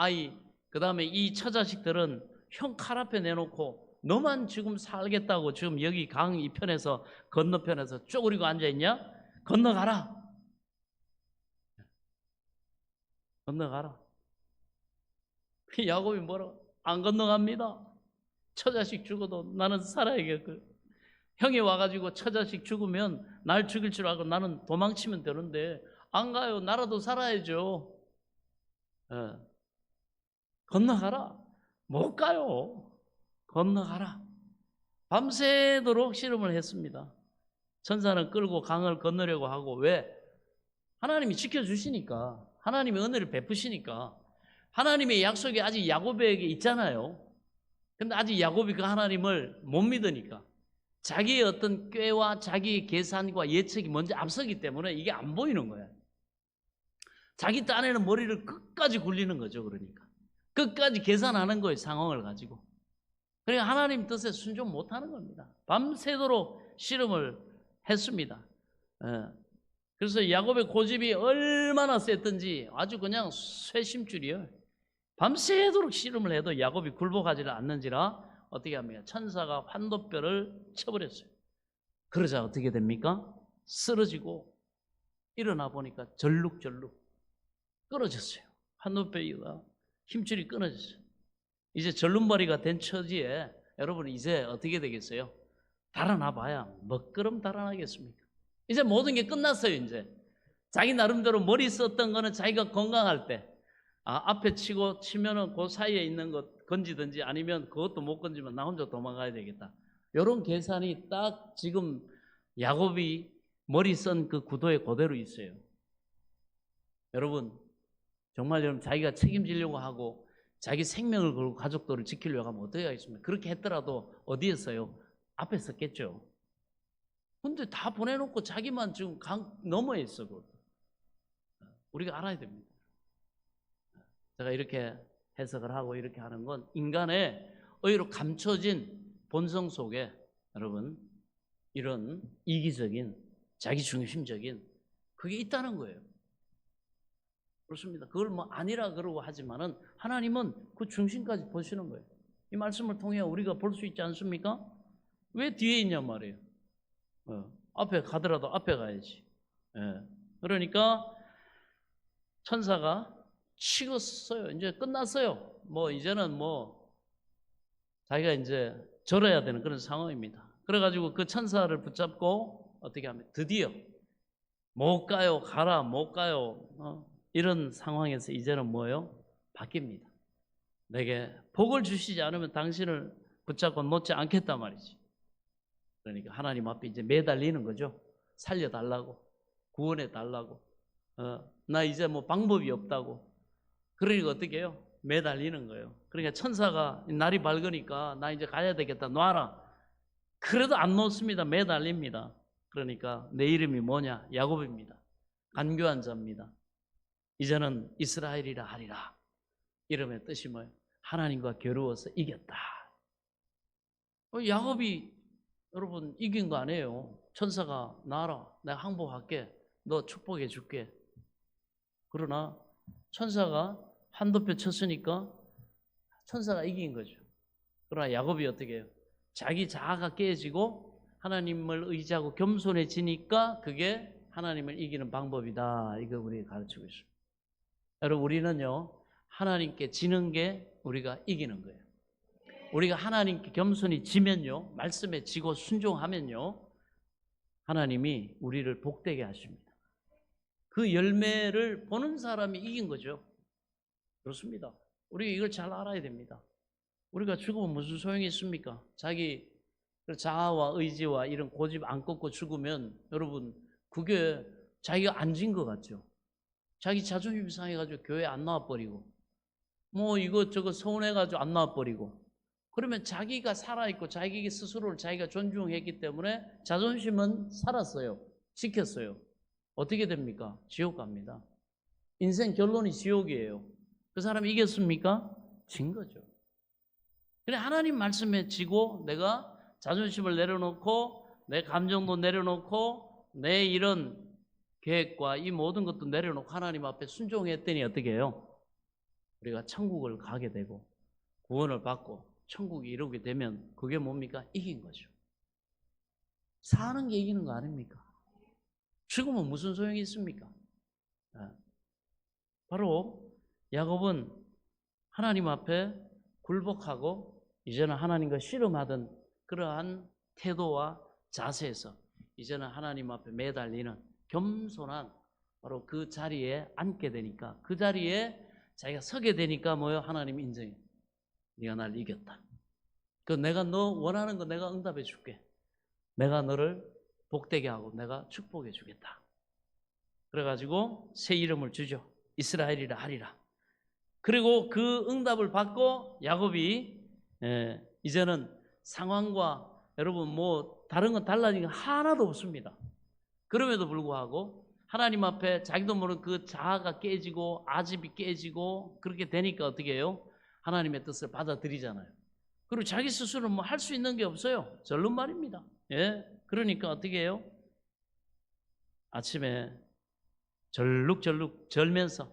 그 다음에 이 처자식들은 형 칼 앞에 내놓고 너만 지금 살겠다고 지금 여기 강 이편에서 건너편에서 쪼그리고 앉아있냐? 건너가라. 건너가라. 야곱이 뭐라고? 안 건너갑니다. 처자식 죽어도 나는 살아야겠고 형이 와가지고 처자식 죽으면 날 죽일 줄 알고 나는 도망치면 되는데 안 가요. 나라도 살아야죠. 건너가라. 못 가요. 건너가라. 밤새도록 씨름을 했습니다. 천사는 끌고 강을 건너려고 하고 왜? 하나님이 지켜주시니까 하나님이 은혜를 베푸시니까 하나님의 약속이 아직 야곱에게 있잖아요. 근데 아직 야곱이 그 하나님을 못 믿으니까 자기의 어떤 꾀와 자기의 계산과 예측이 먼저 앞서기 때문에 이게 안 보이는 거예요. 자기 딴에는 머리를 끝까지 굴리는 거죠. 그러니까 끝까지 계산하는 거예요. 상황을 가지고. 그러니까 하나님 뜻에 순종 못하는 겁니다. 밤새도록 씨름을 했습니다. 그래서 야곱의 고집이 얼마나 셌던지 아주 그냥 쇠심줄이에요. 밤새도록 씨름을 해도 야곱이 굴복하지를 않는지라 어떻게 합니까? 천사가 환도뼈를 쳐버렸어요. 그러자 어떻게 됩니까? 쓰러지고 일어나 보니까 절룩절룩 끊어졌어요. 환도뼈가 힘줄이 끊어졌어요. 이제 절름발이가 된 처지에 여러분 이제 어떻게 되겠어요? 달아나 봐야 먹그름 달아나겠습니까? 이제 모든 게 끝났어요. 이제 자기 나름대로 머리 썼던 거는 자기가 건강할 때 앞에 치면은 그 사이에 있는 것 건지든지 아니면 그것도 못 건지면 나 혼자 도망가야 되겠다. 이런 계산이 딱 지금 야곱이 머리 쓴 그 구도에 그대로 있어요. 여러분 정말 여러분 자기가 책임지려고 하고 자기 생명을 걸고 가족들을 지키려고 하면 어떻게 하겠습니까? 그렇게 했더라도 어디에 써요? 앞에 썼겠죠. 근데 다 보내놓고 자기만 지금 강 너머에 있어. 우리가 알아야 됩니다. 제가 이렇게 해석을 하고 이렇게 하는 건 인간의 의외로 감춰진 본성 속에 여러분 이런 이기적인 자기중심적인 그게 있다는 거예요. 그렇습니다. 그걸 뭐 아니라 그러고 하지만은 하나님은 그 중심까지 보시는 거예요. 이 말씀을 통해 우리가 볼 수 있지 않습니까? 왜 뒤에 있냔 말이에요. 앞에 가더라도 앞에 가야지. 그러니까 천사가 치겠어요. 이제 끝났어요. 뭐 이제는 뭐 자기가 이제 절어야 되는 그런 상황입니다. 그래가지고 그 천사를 붙잡고 어떻게 하면 드디어 못 가요, 가라, 못 가요. 이런 상황에서 이제는 뭐예요? 바뀝니다. 내게 복을 주시지 않으면 당신을 붙잡고 놓지 않겠단 말이지. 그러니까 하나님 앞에 이제 매달리는 거죠. 살려달라고, 구원해달라고. 나 이제 뭐 방법이 없다고. 그러니까 어떻게 해요? 매달리는 거예요. 그러니까 천사가 날이 밝으니까 나 이제 가야 되겠다, 놔라. 그래도 안 놓습니다. 매달립니다. 그러니까 내 이름이 뭐냐? 야곱입니다. 간교한 자입니다. 이제는 이스라엘이라 하리라. 이름의 뜻이 뭐예요? 하나님과 겨루어서 이겼다. 야곱이 여러분 이긴 거 아니에요. 천사가 나라, 내가 항복할게, 너 축복해 줄게. 그러나 천사가 한도표 쳤으니까 천사가 이긴 거죠. 그러나 야곱이 어떻게 해요? 자기 자아가 깨지고 하나님을 의지하고 겸손해지니까 그게 하나님을 이기는 방법이다. 이거 우리가 가르치고 있습니다. 여러분 우리는요 하나님께 지는 게 우리가 이기는 거예요. 우리가 하나님께 겸손히 지면요, 말씀에 지고 순종하면요, 하나님이 우리를 복되게 하십니다. 그 열매를 보는 사람이 이긴 거죠. 그렇습니다. 우리가 이걸 잘 알아야 됩니다. 우리가 죽으면 무슨 소용이 있습니까? 자기 자아와 의지와 이런 고집 안 꺾고 죽으면 여러분 그게 자기가 안 진 것 같죠. 자기 자존심 상해가지고 교회 안 나와버리고 뭐 이것저것 서운해가지고 안 나와버리고 그러면 자기가 살아있고 자기 스스로를 자기가 존중했기 때문에 자존심은 살았어요. 지켰어요. 어떻게 됩니까? 지옥 갑니다. 인생 결론이 지옥이에요. 그 사람이 이겼습니까? 진 거죠. 그래 하나님 말씀에 지고 내가 자존심을 내려놓고 내 감정도 내려놓고 내 이런 계획과 이 모든 것도 내려놓고 하나님 앞에 순종했더니 어떻게 해요? 우리가 천국을 가게 되고 구원을 받고 천국에 이루게 되면 그게 뭡니까? 이긴 거죠. 사는 게 이기는 거 아닙니까? 죽으면 무슨 소용이 있습니까? 바로 야곱은 하나님 앞에 굴복하고 이제는 하나님과 씨름하던 그러한 태도와 자세에서 이제는 하나님 앞에 매달리는 겸손한 바로 그 자리에 앉게 되니까 그 자리에 자기가 서게 되니까 뭐요? 하나님 인정해. 네가 날 이겼다. 그 내가 너 원하는 거 내가 응답해 줄게. 내가 너를 복되게 하고 내가 축복해 주겠다. 그래가지고 새 이름을 주죠. 이스라엘이라 하리라. 그리고 그 응답을 받고 야곱이 이제는 상황과 여러분 뭐 다른 건 달라진 게 하나도 없습니다. 그럼에도 불구하고 하나님 앞에 자기도 모르는 그 자아가 깨지고 아집이 깨지고 그렇게 되니까 어떻게 해요? 하나님의 뜻을 받아들이잖아요. 그리고 자기 스스로 뭐 할 수 있는 게 없어요. 절른 말입니다. 그러니까 어떻게 해요? 아침에 절룩절룩 절면서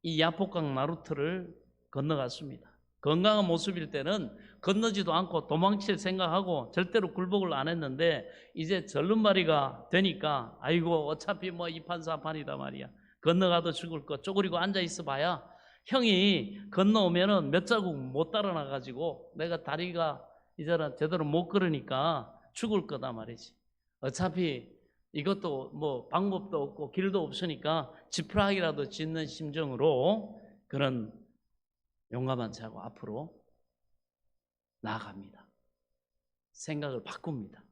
이 야복강 나루트를 건너갔습니다. 건강한 모습일 때는 건너지도 않고 도망칠 생각하고 절대로 굴복을 안 했는데 이제 절름발이가 되니까 아이고 어차피 뭐 이판사판이다 말이야. 건너가도 죽을 거 쪼그리고 앉아있어 봐야 형이 건너오면은 몇 자국 못 따라나가지고 내가 다리가 이제는 제대로 못 걸으니까 죽을 거다 말이지. 어차피 이것도 뭐 방법도 없고 길도 없으니까 지푸라기라도 짓는 심정으로 그런 용감한 자고 앞으로 나아갑니다. 생각을 바꿉니다.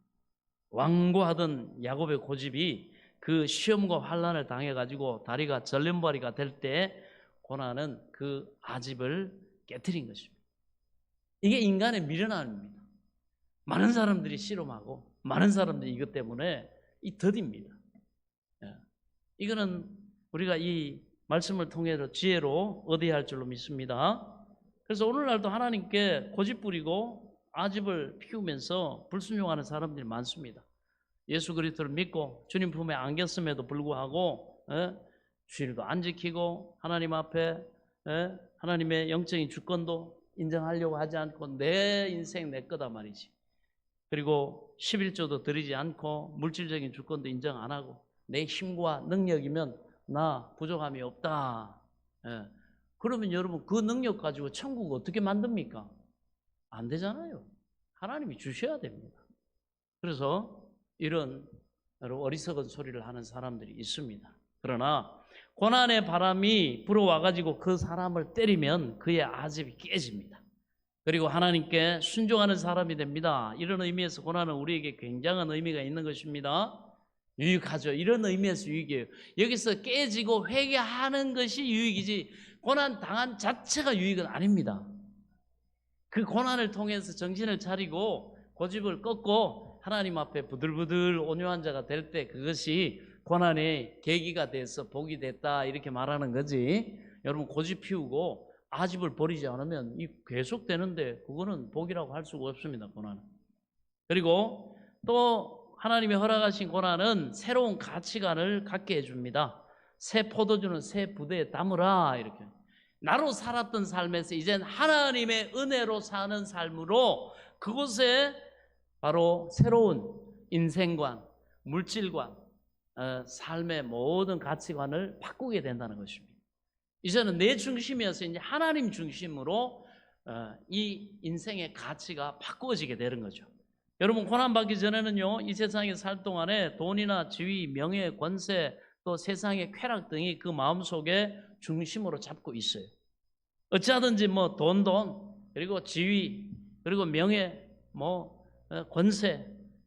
완고하던 야곱의 고집이 그 시험과 환난을 당해가지고 다리가 절름발이가 될 때 고난은 그 아집을 깨트린 것입니다. 이게 인간의 미련함입니다. 많은 사람들이 씨름하고 많은 사람들이 이것 때문에 이 더딥니다. 이거는 우리가 이 말씀을 통해서 지혜로 얻어야 할 줄로 믿습니다. 그래서 오늘날도 하나님께 고집 부리고 아집을 피우면서 불순종하는 사람들이 많습니다. 예수 그리스도를 믿고 주님 품에 안겼음에도 불구하고 주일도 안 지키고 하나님 앞에 하나님의 영적인 주권도 인정하려고 하지 않고 내 인생 내 거다 말이지. 그리고 11조도 드리지 않고 물질적인 주권도 인정 안 하고 내 힘과 능력이면 나 부족함이 없다. 그러면 여러분 그 능력 가지고 천국 어떻게 만듭니까? 안 되잖아요. 하나님이 주셔야 됩니다. 그래서 이런 어리석은 소리를 하는 사람들이 있습니다. 그러나 고난의 바람이 불어와가지고 그 사람을 때리면 그의 아집이 깨집니다. 그리고 하나님께 순종하는 사람이 됩니다. 이런 의미에서 고난은 우리에게 굉장한 의미가 있는 것입니다. 유익하죠. 이런 의미에서 유익이에요. 여기서 깨지고 회개하는 것이 유익이지 고난 당한 자체가 유익은 아닙니다. 그 고난을 통해서 정신을 차리고 고집을 꺾고 하나님 앞에 부들부들 온유한 자가 될 때 그것이 고난의 계기가 돼서 복이 됐다 이렇게 말하는 거지. 여러분 고집 피우고 아집을 버리지 않으면 이 계속되는데 그거는 복이라고 할 수가 없습니다. 고난은. 그리고 또 하나님이 허락하신 고난은 새로운 가치관을 갖게 해줍니다. 새 포도주는 새 부대에 담으라 이렇게. 나로 살았던 삶에서 이젠 하나님의 은혜로 사는 삶으로 그곳에 바로 새로운 인생관, 물질관, 삶의 모든 가치관을 바꾸게 된다는 것입니다. 이제는 내 중심이어서 이제 하나님 중심으로 이 인생의 가치가 바꾸어지게 되는 거죠. 여러분 고난받기 전에는요 이 세상에 살 동안에 돈이나 지위, 명예, 권세 또 세상의 쾌락 등이 그 마음속에 중심으로 잡고 있어요. 어찌하든지 뭐 돈 그리고 지위 그리고 명예 권세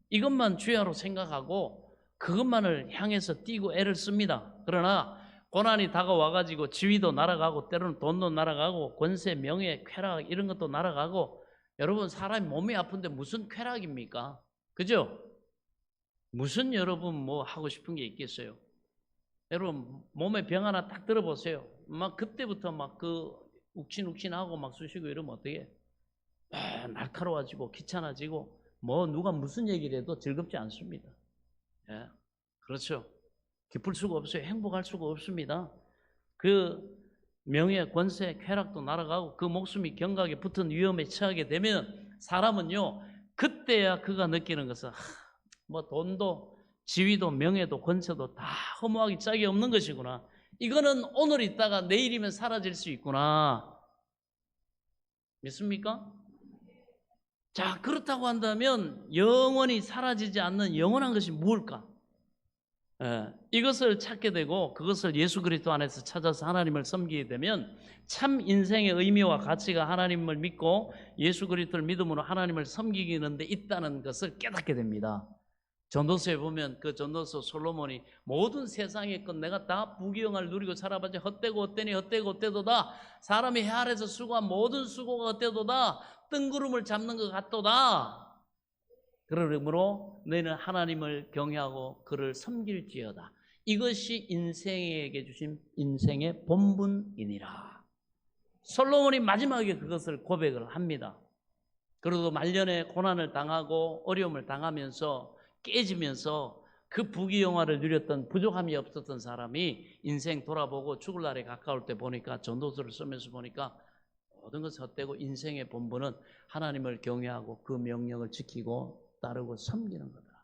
이것만 주야로 생각하고 그것만을 향해서 뛰고 애를 씁니다. 그러나 고난이 다가와가지고 지위도 날아가고 때로는 돈도 날아가고 권세, 명예, 쾌락 이런 것도 날아가고 여러분 사람이 몸이 아픈데 무슨 쾌락입니까? 그죠? 무슨 여러분 뭐 하고 싶은 게 있겠어요? 여러분 몸에 병 하나 딱 들어보세요. 막 그때부터 막 그 욱신욱신하고 막 쑤시고 이러면 어떻게? 날카로워지고 귀찮아지고 뭐 누가 무슨 얘기를 해도 즐겁지 않습니다. 예, 그렇죠. 기쁠 수가 없어요. 행복할 수가 없습니다. 그 명예, 권세, 쾌락도 날아가고 그 목숨이 경각에 붙은 위험에 처하게 되면 사람은요 그때야 그가 느끼는 것은 뭐 돈도 지위도 명예도 권세도 다 허무하기 짝이 없는 것이구나. 이거는 오늘 있다가 내일이면 사라질 수 있구나. 믿습니까? 자, 그렇다고 한다면 영원히 사라지지 않는 영원한 것이 무엇일까? 이것을 찾게 되고 그것을 예수 그리스도 안에서 찾아서 하나님을 섬기게 되면 참 인생의 의미와 가치가 하나님을 믿고 예수 그리스도를 믿음으로 하나님을 섬기는 데 있다는 것을 깨닫게 됩니다. 전도서에 보면 그 전도서 솔로몬이 모든 세상의 것 내가 다 부귀영화를 누리고 살아봤지 헛되고 헛되니 헛되고 헛되도다. 사람이 해 아래서 수고한 모든 수고가 헛되도다. 뜬구름을 잡는 것 같도다. 그러므로 너희는 하나님을 경외하고 그를 섬길지어다. 이것이 인생에게 주신 인생의 본분이니라. 솔로몬이 마지막에 그것을 고백을 합니다. 그래도 말년에 고난을 당하고 어려움을 당하면서 깨지면서 그 부귀영화를 누렸던 부족함이 없었던 사람이 인생 돌아보고 죽을 날에 가까울 때 보니까 전도서를 쓰면서 보니까 모든 것을 헛되고 인생의 본분은 하나님을 경외하고 그 명령을 지키고 따르고 섬기는 거더라.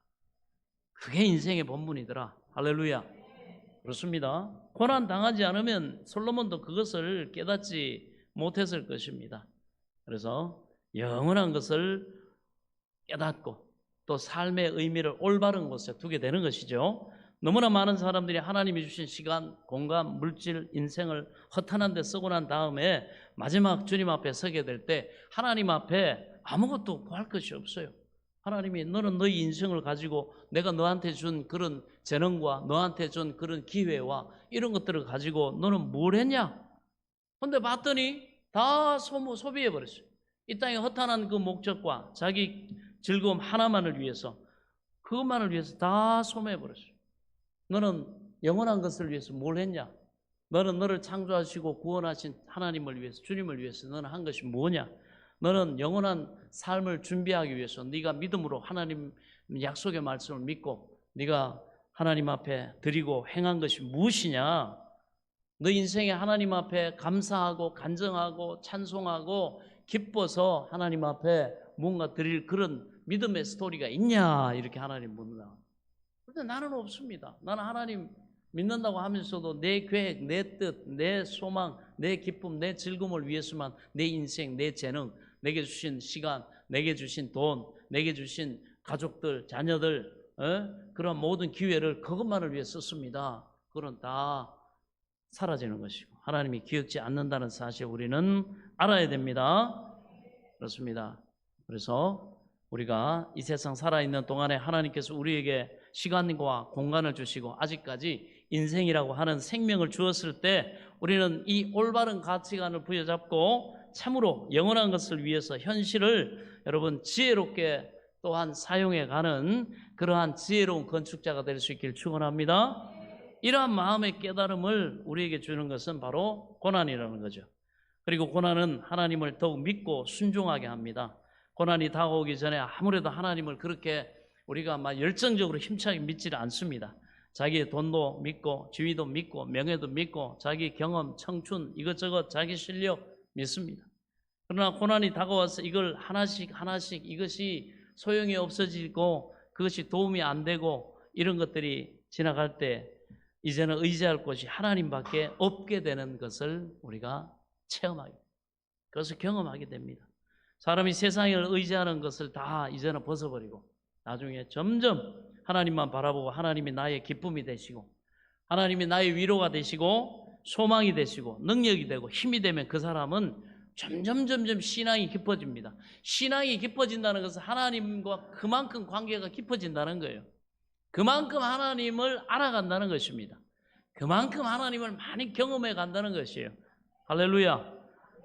그게 인생의 본분이더라. 할렐루야. 그렇습니다. 고난 당하지 않으면 솔로몬도 그것을 깨닫지 못했을 것입니다. 그래서 영원한 것을 깨닫고 또 삶의 의미를 올바른 곳에 두게 되는 것이죠. 너무나 많은 사람들이 하나님이 주신 시간, 공간, 물질, 인생을 허탄한 데 쓰고 난 다음에 마지막 주님 앞에 서게 될 때 하나님 앞에 아무것도 구할 것이 없어요. 하나님이 너는 너희 인생을 가지고 내가 너한테 준 그런 재능과 너한테 준 그런 기회와 이런 것들을 가지고 너는 뭘 했냐? 근데 봤더니 다 소비해버렸어요. 이 땅에 허탄한 그 목적과 자기 즐거움 하나만을 위해서 그것만을 위해서 다 소모해버렸어요. 너는 영원한 것을 위해서 뭘 했냐? 너는 너를 창조하시고 구원하신 하나님을 위해서, 주님을 위해서 너는 한 것이 뭐냐? 너는 영원한 삶을 준비하기 위해서 네가 믿음으로 하나님 약속의 말씀을 믿고 네가 하나님 앞에 드리고 행한 것이 무엇이냐? 너 인생에 하나님 앞에 감사하고 간증하고 찬송하고 기뻐서 하나님 앞에 뭔가 드릴 그런 믿음의 스토리가 있냐? 이렇게 하나님 묻는다. 그런데 나는 없습니다. 나는 하나님 믿는다고 하면서도 내 계획, 내 뜻, 내 소망, 내 기쁨, 내 즐거움을 위해서만 내 인생, 내 재능, 내게 주신 시간, 내게 주신 돈, 내게 주신 가족들, 자녀들, 그런 모든 기회를 그것만을 위해 썼습니다. 그건 다 사라지는 것이고 하나님이 기억지 않는다는 사실 우리는 알아야 됩니다. 그렇습니다. 그래서 우리가 이 세상 살아있는 동안에 하나님께서 우리에게 시간과 공간을 주시고 아직까지 인생이라고 하는 생명을 주었을 때 우리는 이 올바른 가치관을 부여잡고 참으로 영원한 것을 위해서 현실을 여러분 지혜롭게 또한 사용해가는 그러한 지혜로운 건축자가 될 수 있길 축원합니다. 이러한 마음의 깨달음을 우리에게 주는 것은 바로 고난이라는 거죠. 그리고 고난은 하나님을 더욱 믿고 순종하게 합니다. 고난이 다가오기 전에 아무래도 하나님을 그렇게 우리가 막 열정적으로 힘차게 믿지를 않습니다. 자기의 돈도 믿고 지위도 믿고 명예도 믿고 자기 경험, 청춘 이것저것 자기 실력 믿습니다. 그러나 고난이 다가와서 이걸 하나씩 이것이 소용이 없어지고 그것이 도움이 안 되고 이런 것들이 지나갈 때 이제는 의지할 곳이 하나님밖에 없게 되는 것을 우리가 체험하게 됩니다. 그래서 경험하게 됩니다. 사람이 세상을 의지하는 것을 다 이제는 벗어버리고 나중에 점점 하나님만 바라보고 하나님이 나의 기쁨이 되시고 하나님이 나의 위로가 되시고 소망이 되시고 능력이 되고 힘이 되면 그 사람은 점점 신앙이 깊어집니다. 신앙이 깊어진다는 것은 하나님과 그만큼 관계가 깊어진다는 거예요. 그만큼 하나님을 알아간다는 것입니다. 그만큼 하나님을 많이 경험해 간다는 것이에요. 할렐루야.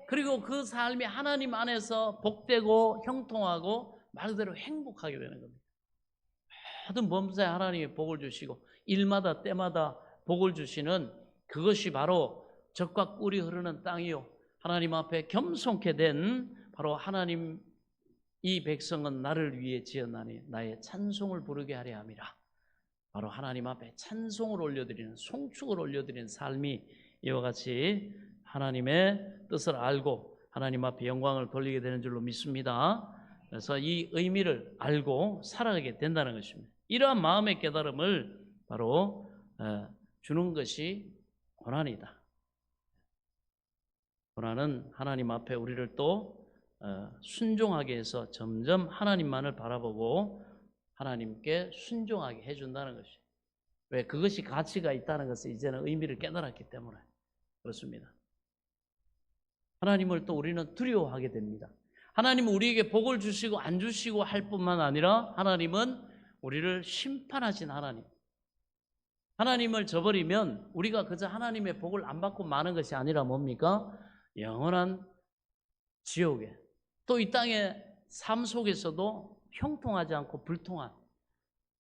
그리고 그 삶이 하나님 안에서 복되고 형통하고 말 그대로 행복하게 되는 겁니다. 모든 범사에 하나님이 복을 주시고 일마다 때마다 복을 주시는 그것이 바로 젖과 꿀이 흐르는 땅이요 하나님 앞에 겸손케 된 바로 하나님 이 백성은 나를 위해 지었나니 나의 찬송을 부르게 하려 함이라. 바로 하나님 앞에 찬송을 올려드리는 송축을 올려드리는 삶이 이와 같이 하나님의 뜻을 알고 하나님 앞에 영광을 돌리게 되는 줄로 믿습니다. 그래서 이 의미를 알고 살아가게 된다는 것입니다. 이러한 마음의 깨달음을 바로 주는 것이 고난이다. 고난은 하나님 앞에 우리를 또 순종하게 해서 점점 하나님만을 바라보고 하나님께 순종하게 해준다는 것이에요. 왜? 그것이 가치가 있다는 것을 이제는 의미를 깨달았기 때문에 그렇습니다. 하나님을 또 우리는 두려워하게 됩니다. 하나님은 우리에게 복을 주시고 안 주시고 할 뿐만 아니라 하나님은 우리를 심판하신 하나님. 하나님을 저버리면 우리가 그저 하나님의 복을 안 받고 마는 것이 아니라 뭡니까? 영원한 지옥에 또 이 땅의 삶 속에서도 형통하지 않고 불통한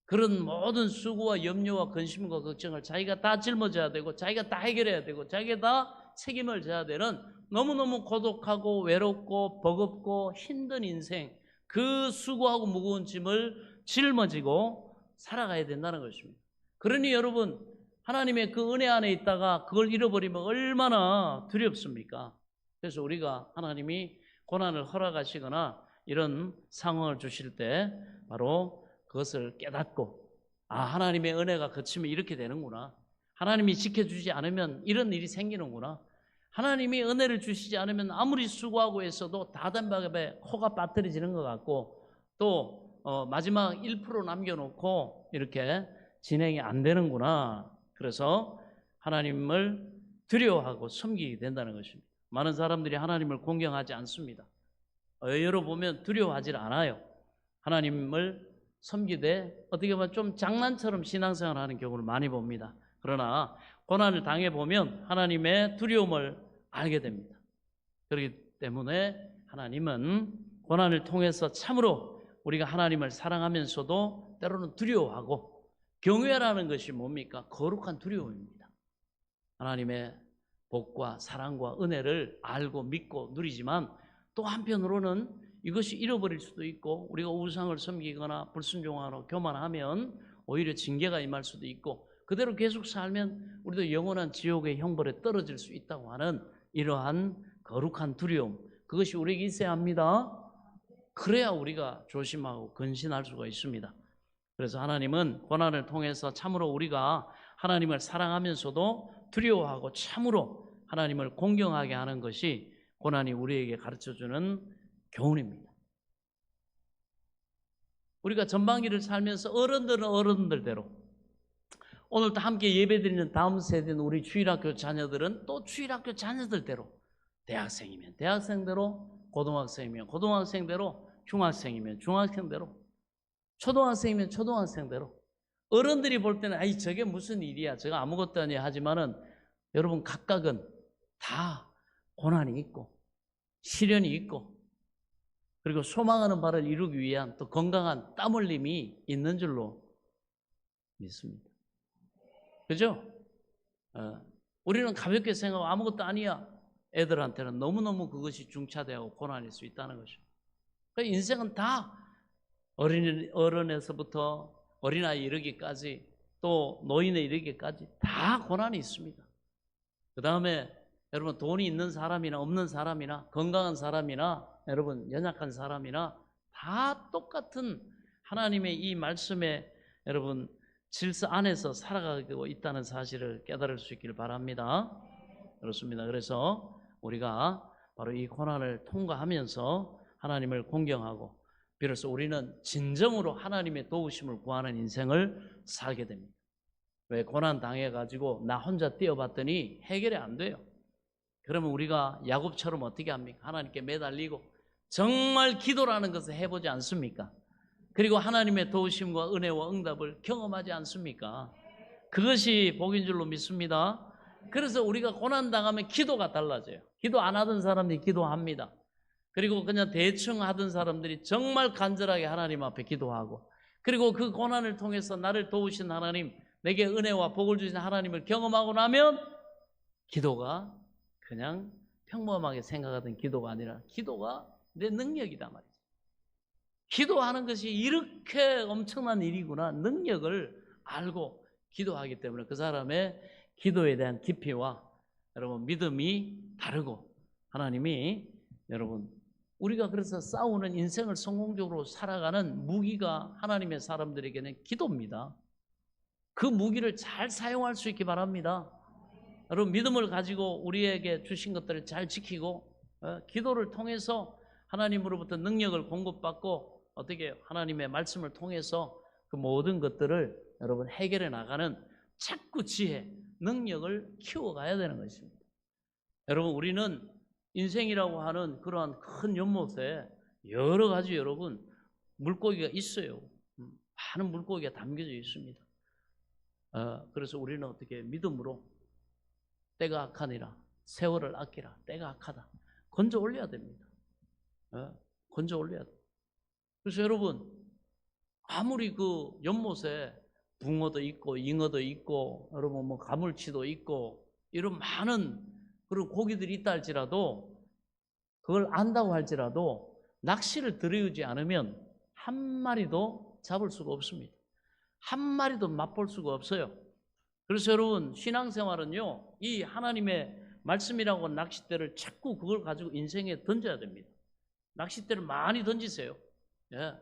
그런 모든 수고와 염려와 근심과 걱정을 자기가 다 짊어져야 되고 자기가 다 해결해야 되고 자기가 다 책임을 져야 되는 너무너무 고독하고 외롭고 버겁고 힘든 인생 그 수고하고 무거운 짐을 짊어지고 살아가야 된다는 것입니다. 그러니 여러분 하나님의 그 은혜 안에 있다가 그걸 잃어버리면 얼마나 두렵습니까? 그래서 우리가 하나님이 고난을 허락하시거나 이런 상황을 주실 때 바로 그것을 깨닫고 하나님의 은혜가 그치면 이렇게 되는구나. 하나님이 지켜주지 않으면 이런 일이 생기는구나. 하나님이 은혜를 주시지 않으면 아무리 수고하고 있어도 다단박에 코가 빠뜨려지는 것 같고 또 마지막 1% 남겨놓고 이렇게 진행이 안 되는구나. 그래서 하나님을 두려워하고 섬기게 된다는 것입니다. 많은 사람들이 하나님을 공경하지 않습니다. 의외로 보면 두려워하지 않아요. 하나님을 섬기되 어떻게 보면 좀 장난처럼 신앙생활을 하는 경우를 많이 봅니다. 그러나 고난을 당해보면 하나님의 두려움을 알게 됩니다. 그렇기 때문에 하나님은 고난을 통해서 참으로 우리가 하나님을 사랑하면서도 때로는 두려워하고 경외라는 것이 뭡니까? 거룩한 두려움입니다. 하나님의 복과 사랑과 은혜를 알고 믿고 누리지만 또 한편으로는 이것이 잃어버릴 수도 있고 우리가 우상을 섬기거나 불순종하거나 교만하면 오히려 징계가 임할 수도 있고 그대로 계속 살면 우리도 영원한 지옥의 형벌에 떨어질 수 있다고 하는 이러한 거룩한 두려움, 그것이 우리에게 있어야 합니다. 그래야 우리가 조심하고 근신할 수가 있습니다. 그래서 하나님은 고난을 통해서 참으로 우리가 하나님을 사랑하면서도 두려워하고 참으로 하나님을 공경하게 하는 것이 고난이 우리에게 가르쳐주는 교훈입니다. 우리가 전반기를 살면서 어른들은 어른들대로, 오늘도 함께 예배드리는 다음 세대는 우리 주일학교 자녀들은 또 주일학교 자녀들대로, 대학생이면 대학생대로, 고등학생이면 고등학생대로, 중학생이면 중학생대로, 초등학생이면 초등학생대로, 어른들이 볼 때는 아이 저게 무슨 일이야, 저거 아무것도 아니야 하지만은 여러분 각각은 다 고난이 있고 시련이 있고 그리고 소망하는 바를 이루기 위한 또 건강한 땀 흘림이 있는 줄로 믿습니다. 그죠? 우리는 가볍게 생각하고 아무것도 아니야. 애들한테는 너무너무 그것이 중차대하고 고난일 수 있다는 것이죠. 그러니까 인생은 다 어른에서부터 어린아이 이르기까지 또 노인에 이르기까지 다 고난이 있습니다. 그 다음에 여러분 돈이 있는 사람이나 없는 사람이나 건강한 사람이나 여러분 연약한 사람이나 다 똑같은 하나님의 이 말씀에 여러분 질서 안에서 살아가고 있다는 사실을 깨달을 수 있기를 바랍니다. 그렇습니다. 그래서 우리가 바로 이 고난을 통과하면서 하나님을 공경하고 비로소 우리는 진정으로 하나님의 도우심을 구하는 인생을 살게 됩니다. 왜 고난 당해가지고 나 혼자 뛰어봤더니 해결이 안 돼요. 그러면 우리가 야곱처럼 어떻게 합니까? 하나님께 매달리고 정말 기도라는 것을 해보지 않습니까? 그리고 하나님의 도우심과 은혜와 응답을 경험하지 않습니까? 그것이 복인 줄로 믿습니다. 그래서 우리가 고난당하면 기도가 달라져요. 기도 안 하던 사람들이 기도합니다. 그리고 그냥 대충 하던 사람들이 정말 간절하게 하나님 앞에 기도하고 그리고 그 고난을 통해서 나를 도우신 하나님, 내게 은혜와 복을 주신 하나님을 경험하고 나면 기도가 그냥 평범하게 생각하던 기도가 아니라 기도가 내 능력이다 말이죠. 기도하는 것이 이렇게 엄청난 일이구나, 능력을 알고 기도하기 때문에 그 사람의 기도에 대한 깊이와 여러분 믿음이 다르고 하나님이 여러분 우리가 그래서 싸우는 인생을 성공적으로 살아가는 무기가 하나님의 사람들에게는 기도입니다. 그 무기를 잘 사용할 수 있기 바랍니다. 여러분 믿음을 가지고 우리에게 주신 것들을 잘 지키고 기도를 통해서 하나님으로부터 능력을 공급받고 어떻게 하나님의 말씀을 통해서 그 모든 것들을 여러분 해결해 나가는 자꾸 지혜, 능력을 키워가야 되는 것입니다. 여러분 우리는 인생이라고 하는 그러한 큰 연못에 여러 가지 여러분 물고기가 있어요. 많은 물고기가 담겨져 있습니다. 그래서 우리는 어떻게 믿음으로 때가 악하니라 세월을 아끼라, 때가 악하다 건져 올려야 됩니다. 건져 올려야 돼. 그래서 여러분 아무리 그 연못에 붕어도 있고 잉어도 있고 여러분 뭐 가물치도 있고 이런 많은 그런 고기들이 있다 할지라도 그걸 안다고 할지라도 낚시를 들여오지 않으면 한 마리도 잡을 수가 없습니다. 한 마리도 맛볼 수가 없어요. 그래서 여러분 신앙생활은요 이 하나님의 말씀이라고 하는 낚싯대를 자꾸 그걸 가지고 인생에 던져야 됩니다. 낚싯대를 많이 던지세요. 예.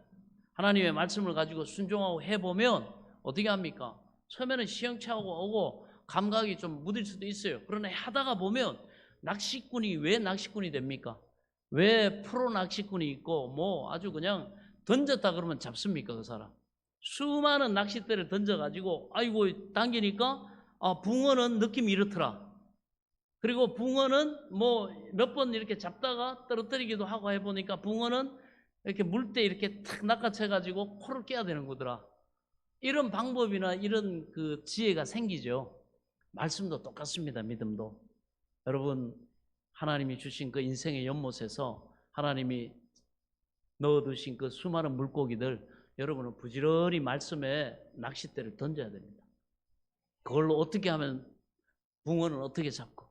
하나님의 말씀을 가지고 순종하고 해보면 어떻게 합니까? 처음에는 시행착오가 오고 감각이 좀 무딜 수도 있어요. 그러나 하다가 보면 낚시꾼이 왜 낚시꾼이 됩니까? 왜 프로 낚시꾼이 있고 뭐 아주 그냥 던졌다 그러면 잡습니까? 그 사람 수많은 낚싯대를 던져가지고 아이고 당기니까 붕어는 느낌이 이렇더라. 그리고 붕어는 뭐 몇 번 이렇게 잡다가 떨어뜨리기도 하고 해보니까 붕어는 이렇게 물때 이렇게 탁 낚아채가지고 코를 깨야 되는 거더라. 이런 방법이나 이런 그 지혜가 생기죠. 말씀도 똑같습니다. 믿음도. 여러분 하나님이 주신 그 인생의 연못에서 하나님이 넣어두신 그 수많은 물고기들 여러분은 부지런히 말씀에 낚싯대를 던져야 됩니다. 그걸로 어떻게 하면 붕어는 어떻게 잡고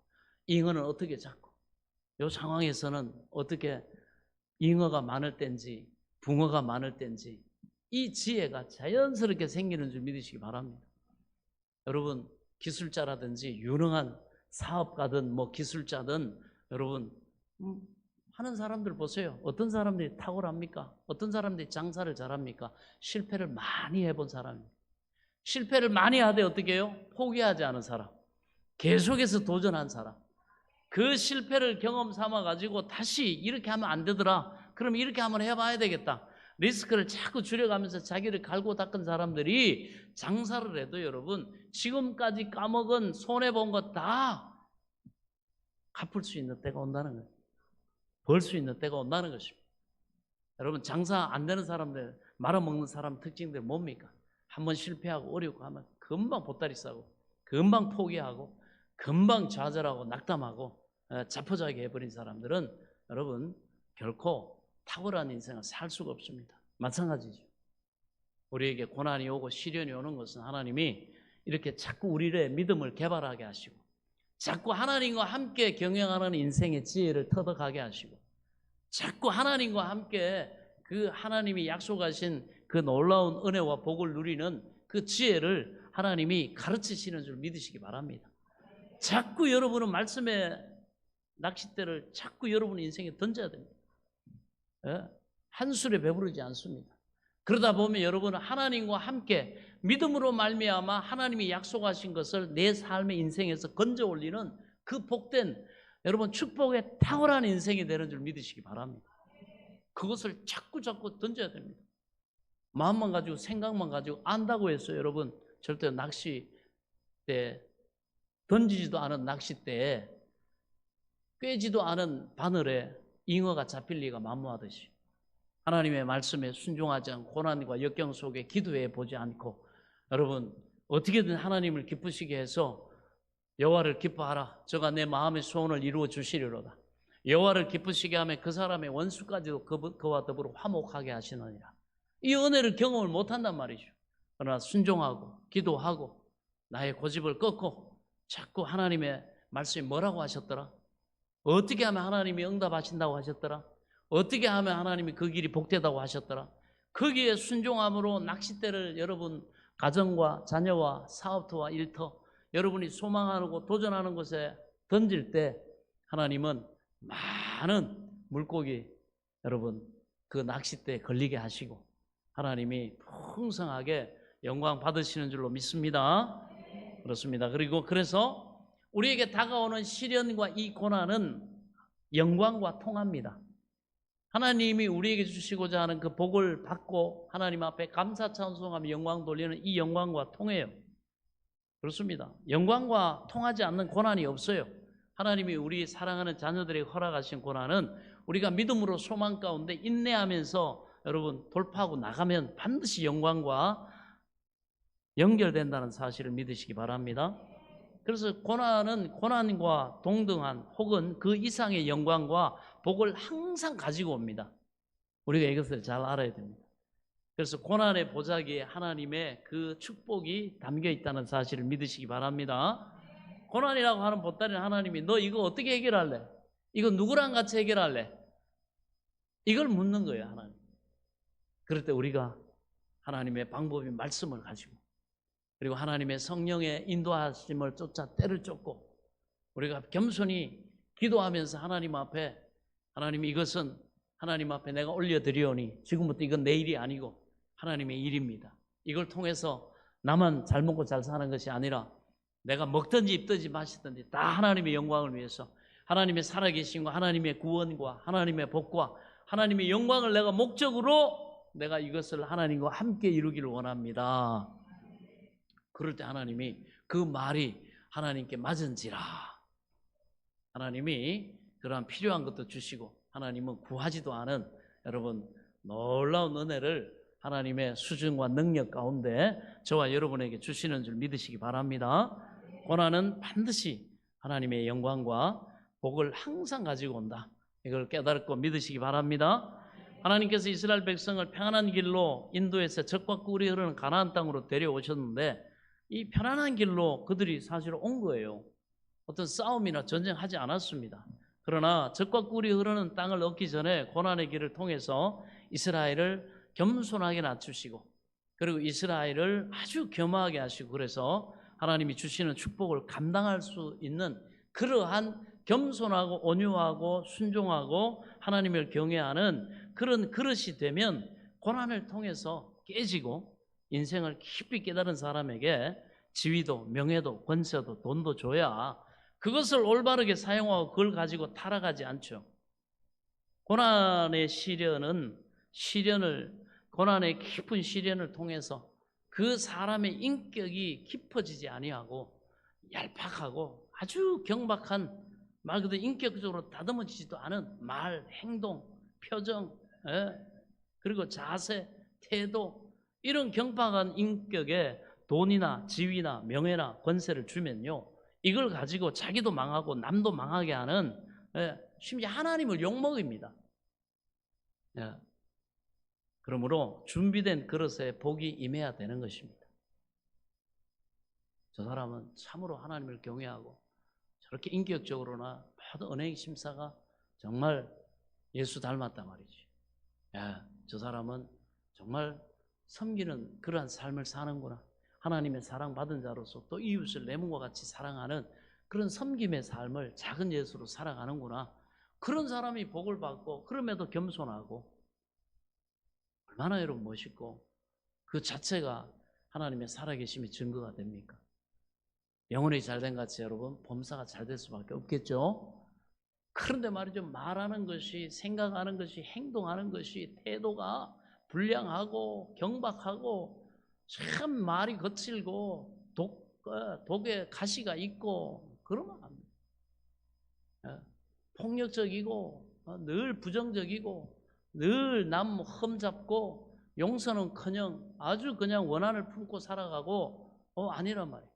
잉어는 어떻게 잡고, 이 상황에서는 어떻게 잉어가 많을 땐지 붕어가 많을 땐지 이 지혜가 자연스럽게 생기는 줄 믿으시기 바랍니다. 여러분, 기술자라든지 유능한 사업가든 뭐 기술자든 여러분 하는 사람들 보세요. 어떤 사람들이 탁월합니까? 어떤 사람들이 장사를 잘합니까? 실패를 많이 해본 사람입니다. 실패를 많이 하되 어떻게 해요? 포기하지 않은 사람, 계속해서 도전한 사람, 그 실패를 경험 삼아 가지고 다시 이렇게 하면 안 되더라, 그럼 이렇게 한번 해봐야 되겠다, 리스크를 자꾸 줄여가면서 자기를 갈고 닦은 사람들이 장사를 해도 여러분 지금까지 까먹은 손해본 거 다 갚을 수 있는 때가 온다는 거예요. 벌 수 있는 때가 온다는 것입니다. 여러분, 장사 안 되는 사람들, 말아먹는 사람 특징들 뭡니까? 한번 실패하고 어렵고 하면 금방 보따리 싸고 금방 포기하고 금방 좌절하고 낙담하고 자포자기 해버린 사람들은 여러분 결코 탁월한 인생을 살 수가 없습니다. 마찬가지죠. 우리에게 고난이 오고 시련이 오는 것은 하나님이 이렇게 자꾸 우리의 믿음을 개발하게 하시고 자꾸 하나님과 함께 경영하는 인생의 지혜를 터득하게 하시고 자꾸 하나님과 함께 그 하나님이 약속하신 그 놀라운 은혜와 복을 누리는 그 지혜를 하나님이 가르치시는 줄 믿으시기 바랍니다. 자꾸 여러분은 말씀의 낚싯대를 자꾸 여러분 인생에 던져야 됩니다. 한술에 배부르지 않습니다. 그러다 보면 여러분은 하나님과 함께 믿음으로 말미암아 하나님이 약속하신 것을 내 삶의 인생에서 건져 올리는 그 복된 여러분 축복의 탁월한 인생이 되는 줄 믿으시기 바랍니다. 그것을 자꾸 던져야 됩니다. 마음만 가지고 생각만 가지고 안다고 해서 여러분 절대 낚싯대, 던지지도 않은 낚싯대에 꿰지도 않은 바늘에 잉어가 잡힐 리가 만무하듯이 하나님의 말씀에 순종하지 않고 고난과 역경 속에 기도해 보지 않고 여러분 어떻게든 하나님을 기쁘시게 해서 여호와를 기뻐하라, 저가 내 마음의 소원을 이루어 주시리로다, 여호와를 기쁘시게 하면 그 사람의 원수까지도 그와 더불어 화목하게 하시느니라. 이 은혜를 경험을 못한단 말이죠. 그러나 순종하고 기도하고 나의 고집을 꺾고 자꾸 하나님의 말씀이 뭐라고 하셨더라, 어떻게 하면 하나님이 응답하신다고 하셨더라, 어떻게 하면 하나님이 그 길이 복되다고 하셨더라, 거기에 순종함으로 낚싯대를 여러분 가정과 자녀와 사업터와 일터 여러분이 소망하고 도전하는 곳에 던질 때 하나님은 많은 물고기 여러분 그 낚싯대에 걸리게 하시고 하나님이 풍성하게 영광 받으시는 줄로 믿습니다. 그렇습니다. 그리고 그래서 우리에게 다가오는 시련과 이 고난은 영광과 통합니다. 하나님이 우리에게 주시고자 하는 그 복을 받고 하나님 앞에 감사 찬송하며 영광 돌리는 이 영광과 통해요. 그렇습니다. 영광과 통하지 않는 고난이 없어요. 하나님이 우리 사랑하는 자녀들에게 허락하신 고난은 우리가 믿음으로 소망 가운데 인내하면서 여러분 돌파하고 나가면 반드시 영광과 연결된다는 사실을 믿으시기 바랍니다. 그래서 고난은 고난과 동등한 혹은 그 이상의 영광과 복을 항상 가지고 옵니다. 우리가 이것을 잘 알아야 됩니다. 그래서 고난의 보자기에 하나님의 그 축복이 담겨 있다는 사실을 믿으시기 바랍니다. 고난이라고 하는 보따리는 하나님이 너 이거 어떻게 해결할래? 이거 누구랑 같이 해결할래? 이걸 묻는 거예요, 하나님. 그럴 때 우리가 하나님의 방법인 말씀을 가지고 그리고 하나님의 성령의 인도하심을 쫓아 때를 쫓고 우리가 겸손히 기도하면서 하나님 앞에 하나님 이것은 하나님 앞에 내가 올려드리오니 지금부터 이건 내 일이 아니고 하나님의 일입니다. 이걸 통해서 나만 잘 먹고 잘 사는 것이 아니라 내가 먹든지 입든지 마시든지 다 하나님의 영광을 위해서 하나님의 살아계심과 하나님의 구원과 하나님의 복과 하나님의 영광을 내가 목적으로 내가 이것을 하나님과 함께 이루기를 원합니다. 그럴 때 하나님이 그 말이 하나님께 맞은지라 하나님이 그러한 필요한 것도 주시고 하나님은 구하지도 않은 여러분 놀라운 은혜를 하나님의 수준과 능력 가운데 저와 여러분에게 주시는 줄 믿으시기 바랍니다. 고난은 반드시 하나님의 영광과 복을 항상 가지고 온다. 이걸 깨닫고 믿으시기 바랍니다. 하나님께서 이스라엘 백성을 평안한 길로 인도해서 적과 꿀이 흐르는 가나안 땅으로 데려오셨는데 이 편안한 길로 그들이 사실 온 거예요. 어떤 싸움이나 전쟁하지 않았습니다. 그러나 적과 꿀이 흐르는 땅을 얻기 전에 고난의 길을 통해서 이스라엘을 겸손하게 낮추시고 그리고 이스라엘을 아주 겸허하게 하시고 그래서 하나님이 주시는 축복을 감당할 수 있는 그러한 겸손하고 온유하고 순종하고 하나님을 경외하는 그런 그릇이 되면 고난을 통해서 깨지고 인생을 깊이 깨달은 사람에게 지위도 명예도 권세도 돈도 줘야 그것을 올바르게 사용하고 그걸 가지고 타락하지 않죠. 고난의 고난의 깊은 시련을 통해서 그 사람의 인격이 깊어지지 아니하고 얄팍하고 아주 경박한 말 그대로 인격적으로 다듬어지지도 않은 말, 행동, 표정, 그리고 자세, 태도 이런 경박한 인격에 돈이나 지위나 명예나 권세를 주면요 이걸 가지고 자기도 망하고 남도 망하게 하는 심지어 하나님을 욕먹입니다. 그러므로 준비된 그릇에 복이 임해야 되는 것입니다. 저 사람은 참으로 하나님을 경외하고 저렇게 인격적으로나 모든 은행 심사가 정말 예수 닮았다 말이지. 저 사람은 정말 섬기는 그러한 삶을 사는구나. 하나님의 사랑받은 자로서 또 이웃을 내 몸과 같이 사랑하는 그런 섬김의 삶을 작은 예수로 살아가는구나. 그런 사람이 복을 받고 그럼에도 겸손하고 얼마나 여러분 멋있고 그 자체가 하나님의 살아계심의 증거가 됩니까? 영혼이 잘된 같이 여러분 범사가 잘 될 수밖에 없겠죠. 그런데 말이죠, 말하는 것이, 생각하는 것이, 행동하는 것이, 태도가 불량하고 경박하고 참 말이 거칠고 독에 가시가 있고 그러면 안 돼요. 폭력적이고 늘 부정적이고 늘 남 흠잡고 용서는커녕 아주 그냥 원한을 품고 살아가고 아니란 말이에요.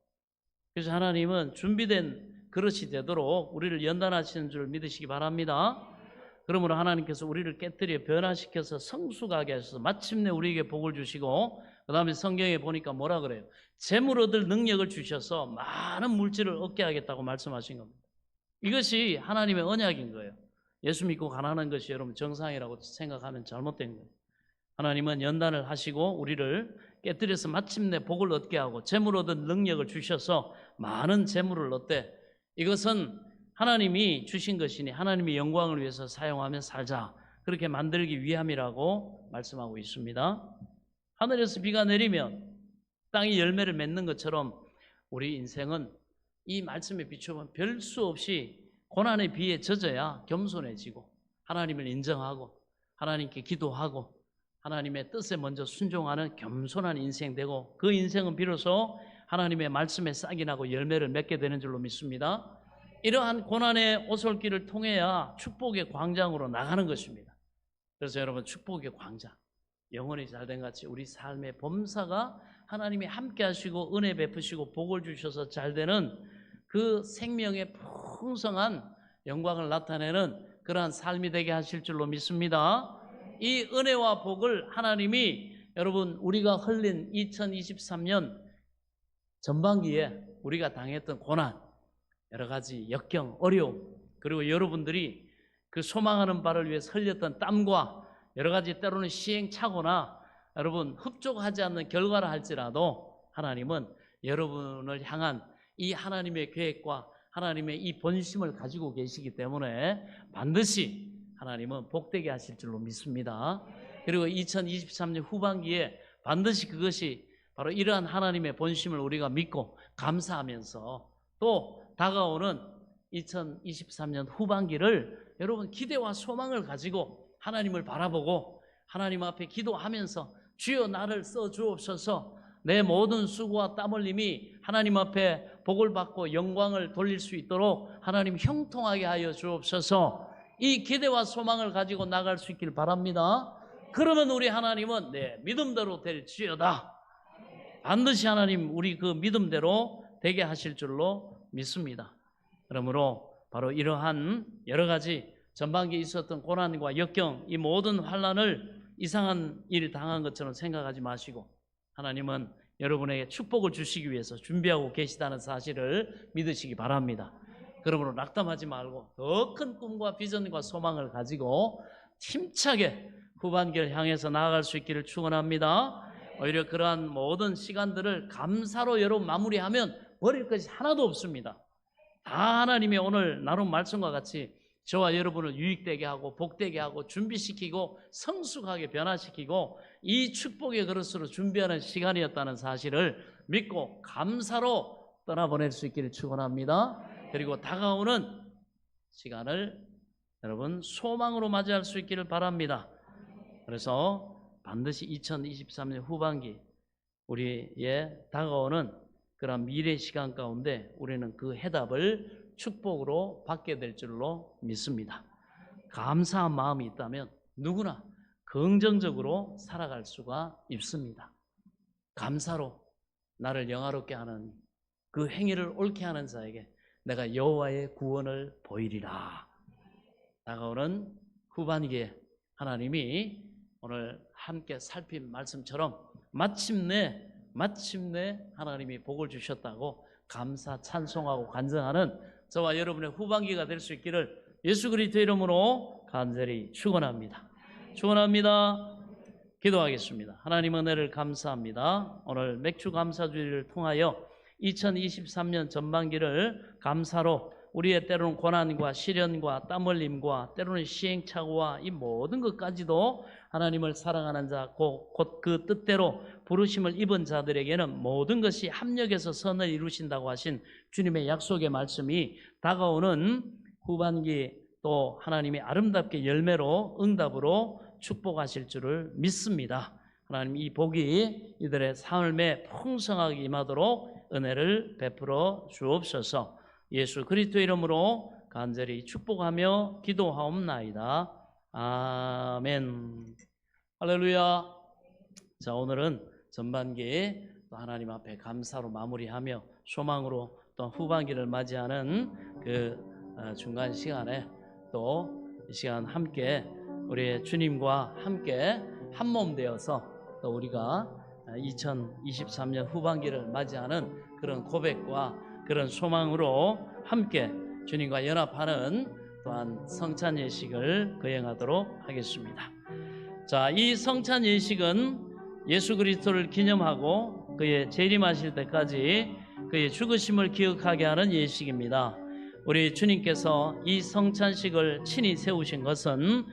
그래서 하나님은 준비된 그릇이 되도록 우리를 연단하시는 줄 믿으시기 바랍니다. 그러므로 하나님께서 우리를 깨뜨려 변화시켜서 성숙하게 하셔서 마침내 우리에게 복을 주시고 그 다음에 성경에 보니까 뭐라 그래요? 재물 얻을 능력을 주셔서 많은 물질을 얻게 하겠다고 말씀하신 겁니다. 이것이 하나님의 언약인 거예요. 예수 믿고 가난한 것이 여러분 정상이라고 생각하면 잘못된 거예요. 하나님은 연단을 하시고 우리를 깨뜨려서 마침내 복을 얻게 하고 재물 얻을 능력을 주셔서 많은 재물을 얻되 이것은 하나님이 주신 것이니 하나님의 영광을 위해서 사용하며 살자 그렇게 만들기 위함이라고 말씀하고 있습니다. 하늘에서 비가 내리면 땅이 열매를 맺는 것처럼 우리 인생은 이 말씀에 비추면 별 수 없이 고난의 비에 젖어야 겸손해지고 하나님을 인정하고 하나님께 기도하고 하나님의 뜻에 먼저 순종하는 겸손한 인생 되고 그 인생은 비로소 하나님의 말씀에 싹이 나고 열매를 맺게 되는 줄로 믿습니다. 이러한 고난의 오솔길을 통해야 축복의 광장으로 나가는 것입니다. 그래서 여러분 축복의 광장, 영혼이 잘된 같이 우리 삶의 범사가 하나님이 함께 하시고 은혜 베푸시고 복을 주셔서 잘되는 그 생명의 풍성한 영광을 나타내는 그러한 삶이 되게 하실 줄로 믿습니다. 이 은혜와 복을 하나님이 여러분 우리가 흘린 2023년 전반기에 우리가 당했던 고난, 여러 가지 역경, 어려움, 그리고 여러분들이 그 소망하는 바를 위해서 흘렸던 땀과 여러 가지 때로는 시행착오나 여러분 흡족하지 않는 결과라 할지라도 하나님은 여러분을 향한 이 하나님의 계획과 하나님의 이 본심을 가지고 계시기 때문에 반드시 하나님은 복되게 하실 줄로 믿습니다. 그리고 2023년 후반기에 반드시 그것이 바로 이러한 하나님의 본심을 우리가 믿고 감사하면서 또 다가오는 2023년 후반기를 여러분 기대와 소망을 가지고 하나님을 바라보고 하나님 앞에 기도하면서 주여 나를 써주옵소서 내 모든 수고와 땀 흘림이 하나님 앞에 복을 받고 영광을 돌릴 수 있도록 하나님 형통하게 하여 주옵소서 이 기대와 소망을 가지고 나갈 수 있길 바랍니다. 그러면 우리 하나님은 믿음대로 될지어다. 반드시 하나님 우리 그 믿음대로 되게 하실 줄로 믿습니다. 그러므로 바로 이러한 여러 가지 전반기에 있었던 고난과 역경 이 모든 환난을 이상한 일 당한 것처럼 생각하지 마시고 하나님은 여러분에게 축복을 주시기 위해서 준비하고 계시다는 사실을 믿으시기 바랍니다. 그러므로 낙담하지 말고 더 큰 꿈과 비전과 소망을 가지고 힘차게 후반기를 향해서 나아갈 수 있기를 축원합니다. 오히려 그러한 모든 시간들을 감사로 여러분 마무리하면 버릴 것이 하나도 없습니다. 다 하나님이 오늘 나눈 말씀과 같이 저와 여러분을 유익되게 하고 복되게 하고 준비시키고 성숙하게 변화시키고 이 축복의 그릇으로 준비하는 시간이었다는 사실을 믿고 감사로 떠나보낼 수 있기를 축원합니다. 그리고 다가오는 시간을 여러분 소망으로 맞이할 수 있기를 바랍니다. 그래서 반드시 2023년 후반기 우리의 다가오는 그런 미래 시간 가운데 우리는 그 해답을 축복으로 받게 될 줄로 믿습니다. 감사한 마음이 있다면 누구나 긍정적으로 살아갈 수가 있습니다. 감사로 나를 영화롭게 하는 그 행위를 옳게 하는 자에게 내가 여호와의 구원을 보이리라. 다가오는 후반기에 하나님이 오늘 함께 살핀 말씀처럼 마침내 하나님이 복을 주셨다고 감사 찬송하고 간증하는 저와 여러분의 후반기가 될 수 있기를 예수 그리스도 이름으로 간절히 축원합니다. 축원합니다. 기도하겠습니다. 하나님 은혜를 감사합니다. 오늘 맥주 감사주의를 통하여 2023년 전반기를 감사로 우리의 때로는 고난과 시련과 땀 흘림과 때로는 시행착오와 이 모든 것까지도 하나님을 사랑하는 자, 곧 그 뜻대로 부르심을 입은 자들에게는 모든 것이 합력해서 선을 이루신다고 하신 주님의 약속의 말씀이 다가오는 후반기 또 하나님이 아름답게 열매로 응답으로 축복하실 줄을 믿습니다. 하나님 이 복이 이들의 삶에 풍성하게 임하도록 은혜를 베풀어 주옵소서. 예수 그리스도 이름으로 간절히 축복하며 기도하옵나이다. 아멘. 할렐루야. 자, 오늘은 전반기 또 하나님 앞에 감사로 마무리하며 소망으로 또 후반기를 맞이하는 그 중간 시간에 또 이 시간 함께 우리 주님과 함께 한 몸 되어서 또 우리가 2023년 후반기를 맞이하는 그런 고백과 그런 소망으로 함께 주님과 연합하는 또한 성찬 예식을 거행하도록 하겠습니다. 자, 이 성찬 예식은 예수 그리스도를 기념하고 그의 재림하실 때까지 그의 죽으심을 기억하게 하는 예식입니다. 우리 주님께서 이 성찬식을 친히 세우신 것은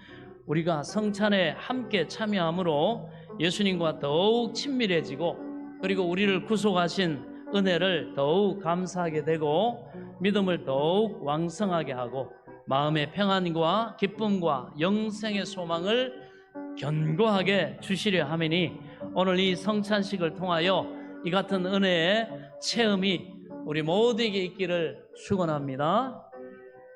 우리가 성찬에 함께 참여함으로 예수님과 더욱 친밀해지고 그리고 우리를 구속하신 은혜를 더욱 감사하게 되고 믿음을 더욱 왕성하게 하고 마음의 평안과 기쁨과 영생의 소망을 견고하게 주시려 함이니 오늘 이 성찬식을 통하여 이 같은 은혜의 체험이 우리 모두에게 있기를 축원합니다.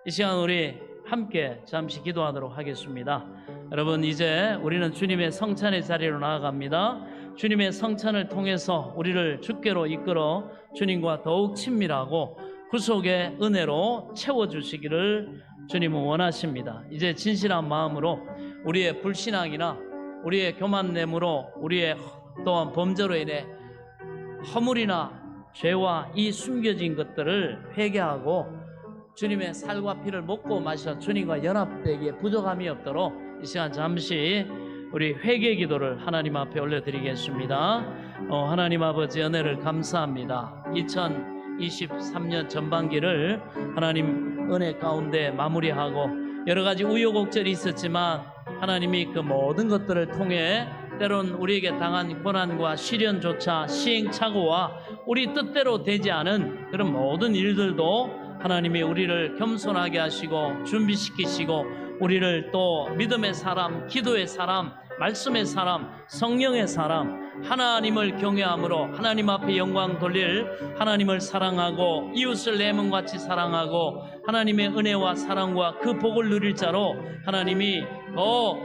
이 시간 우리 함께 잠시 기도하도록 하겠습니다. 여러분 이제 우리는 주님의 성찬의 자리로 나아갑니다. 주님의 성찬을 통해서 우리를 주께로 이끌어 주님과 더욱 친밀하고 구속의 은혜로 채워주시기를 주님은 원하십니다. 이제 진실한 마음으로 우리의 불신앙이나 우리의 교만됨으로 우리의 또한 범죄로 인해 허물이나 죄와 이 숨겨진 것들을 회개하고 주님의 살과 피를 먹고 마셔 주님과 연합되기에 부족함이 없도록 이 시간 잠시 우리 회개 기도를 하나님 앞에 올려드리겠습니다. 하나님 아버지 은혜를 감사합니다. 2023년 전반기를 하나님 은혜 가운데 마무리하고 여러 가지 우여곡절이 있었지만 하나님이 그 모든 것들을 통해 때론 우리에게 당한 고난과 시련조차 시행착오와 우리 뜻대로 되지 않은 그런 모든 일들도 하나님이 우리를 겸손하게 하시고 준비시키시고 우리를 또 믿음의 사람, 기도의 사람, 말씀의 사람, 성령의 사람, 하나님을 경외함으로 하나님 앞에 영광 돌릴 하나님을 사랑하고 이웃을 내 몸같이 사랑하고 하나님의 은혜와 사랑과 그 복을 누릴 자로 하나님이 더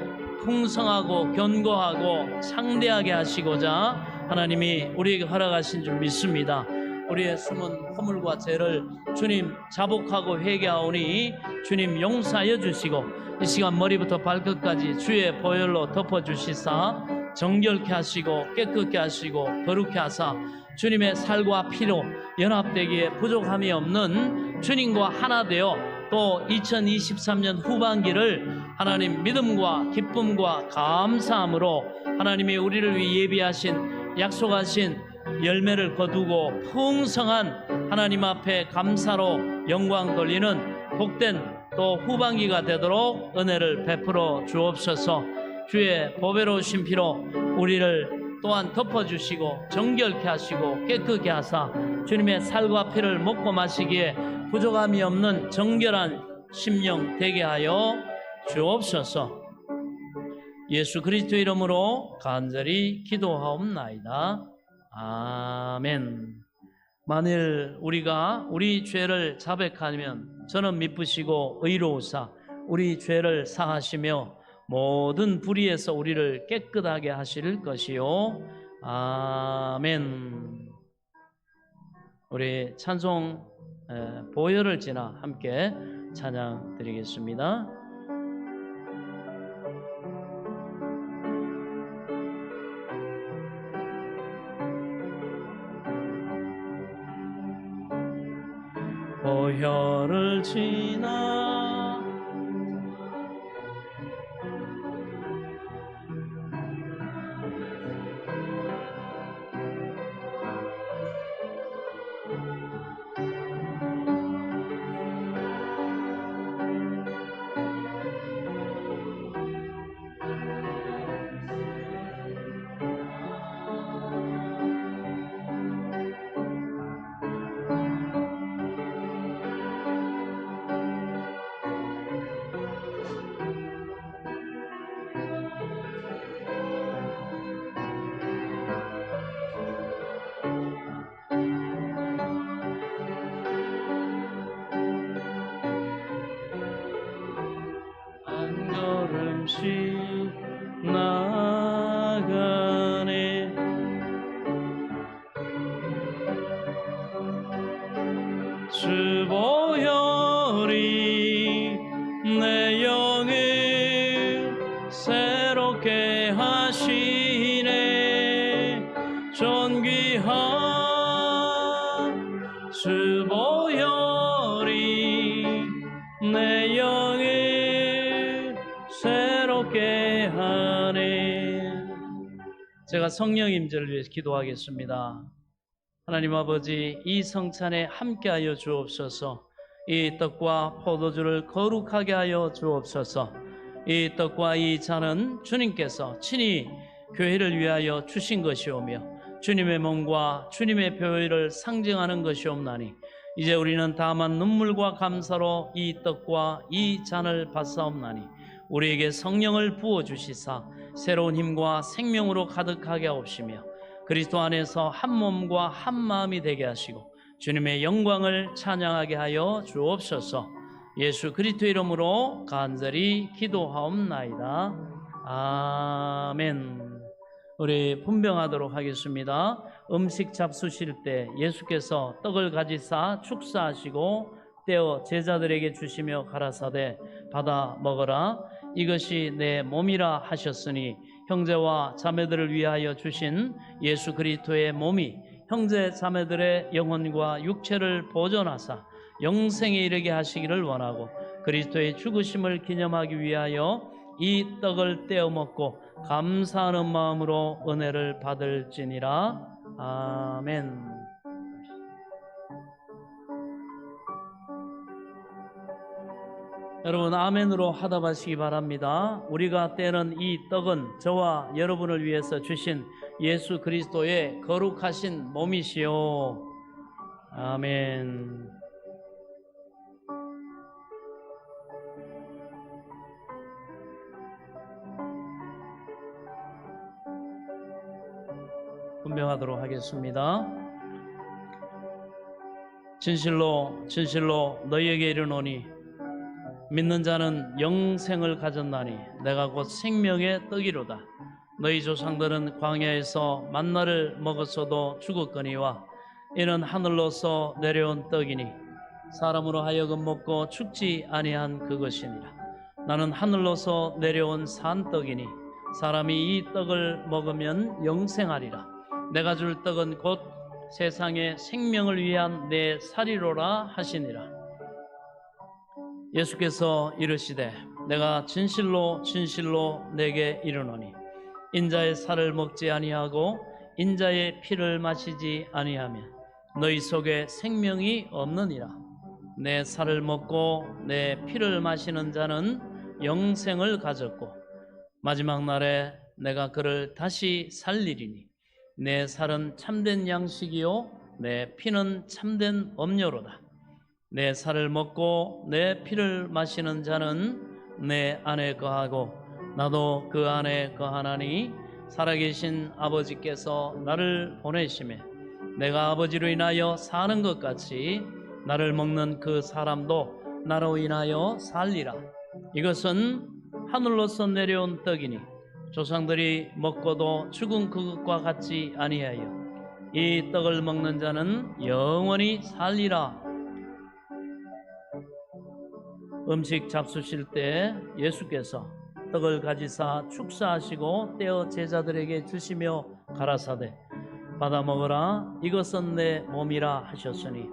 풍성하고 견고하고 창대하게 하시고자 하나님이 우리에게 허락하신 줄 믿습니다. 우리의 숨은 허물과 죄를 주님 자복하고 회개하오니 주님 용서하여 주시고 이 시간 머리부터 발끝까지 주의 보혈로 덮어주시사 정결케 하시고 깨끗게 하시고 거룩케 하사 주님의 살과 피로 연합되기에 부족함이 없는 주님과 하나 되어 또 2023년 후반기를 하나님 믿음과 기쁨과 감사함으로 하나님이 우리를 위해 예비하신 약속하신 열매를 거두고 풍성한 하나님 앞에 감사로 영광 돌리는 복된 또 후반기가 되도록 은혜를 베풀어 주옵소서. 주의 보배로우신 피로 우리를 또한 덮어주시고 정결케 하시고 깨끗게 하사 주님의 살과 피를 먹고 마시기에 부족함이 없는 정결한 심령 되게 하여 주옵소서. 예수 그리스도 이름으로 간절히 기도하옵나이다. 아멘. 만일 우리가 우리 죄를 자백하면 저는 미쁘시고 의로우사 우리 죄를 사하시며 모든 불의에서 우리를 깨끗하게 하실 것이요. 아멘. 우리 찬송 보혈을 지나 함께 찬양 드리겠습니다. 보혈을 지나 한 걸음씩 나가네. 주 보혈이 내 영을 새롭게 하시네. 존귀한 주 보혈이 내 영을 새롭게 하네. 제가 성령 임재를 위해서 기도하겠습니다. 하나님 아버지, 이 성찬에 함께하여 주옵소서. 이 떡과 포도주를 거룩하게 하여 주옵소서. 이 떡과 이 잔은 주님께서 친히 교회를 위하여 주신 것이오며 주님의 몸과 주님의 교회를 상징하는 것이옵나니 이제 우리는 다만 눈물과 감사로 이 떡과 이 잔을 받사옵나니 우리에게 성령을 부어주시사 새로운 힘과 생명으로 가득하게 하옵시며 그리스도 안에서 한 몸과 한 마음이 되게 하시고 주님의 영광을 찬양하게 하여 주옵소서. 예수 그리스도 이름으로 간절히 기도하옵나이다. 아멘. 우리 분병하도록 하겠습니다. 음식 잡수실 때 예수께서 떡을 가지사 축사하시고 떼어 제자들에게 주시며 가라사대 받아 먹어라. 이것이 내 몸이라 하셨으니 형제와 자매들을 위하여 주신 예수 그리스도의 몸이 형제 자매들의 영혼과 육체를 보존하사 영생에 이르게 하시기를 원하고 그리스도의 죽으심을 기념하기 위하여 이 떡을 떼어 먹고 감사하는 마음으로 은혜를 받을지니라. 아멘. 여러분 아멘으로 화답하시기 바랍니다. 우리가 떼는 이 떡은 저와 여러분을 위해서 주신 예수 그리스도의 거룩하신 몸이시요. 아멘. 분명하도록 하겠습니다. 진실로 진실로 너희에게 이르노니 믿는 자는 영생을 가졌나니 내가 곧 생명의 떡이로다. 너희 조상들은 광야에서 만나를 먹었어도 죽었거니와 이는 하늘로서 내려온 떡이니 사람으로 하여금 먹고 죽지 아니한 그것이니라. 나는 하늘로서 내려온 산떡이니 사람이 이 떡을 먹으면 영생하리라. 내가 줄 떡은 곧 세상의 생명을 위한 내 살이로라 하시니라. 예수께서 이르시되 내가 진실로 진실로 내게 이르노니 인자의 살을 먹지 아니하고 인자의 피를 마시지 아니하면 너희 속에 생명이 없느니라. 내 살을 먹고 내 피를 마시는 자는 영생을 가졌고 마지막 날에 내가 그를 다시 살리리니 내 살은 참된 양식이요 내 피는 참된 음료로다. 내 살을 먹고 내 피를 마시는 자는 내 안에 거하고 나도 그 안에 거하나니 살아계신 아버지께서 나를 보내심에 내가 아버지로 인하여 사는 것 같이 나를 먹는 그 사람도 나로 인하여 살리라. 이것은 하늘로서 내려온 떡이니 조상들이 먹고도 죽은 그것과 같지 아니하여 이 떡을 먹는 자는 영원히 살리라. 음식 잡수실 때 예수께서 떡을 가지사 축사하시고 떼어 제자들에게 주시며 가라사대 받아 먹으라. 이것은 내 몸이라 하셨으니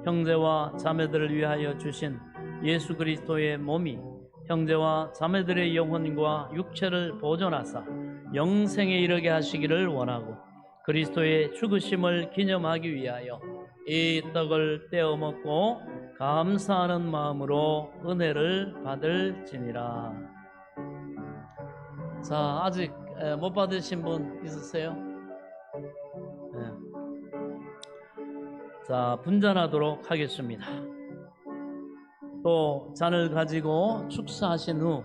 형제와 자매들을 위하여 주신 예수 그리스도의 몸이 형제와 자매들의 영혼과 육체를 보존하사 영생에 이르게 하시기를 원하고 그리스도의 죽으심을 기념하기 위하여 이 떡을 떼어 먹고 감사하는 마음으로 은혜를 받을지니라. 자, 아직 못 받으신 분 있으세요? 네. 자, 분잔하도록 하겠습니다. 또 잔을 가지고 축사하신 후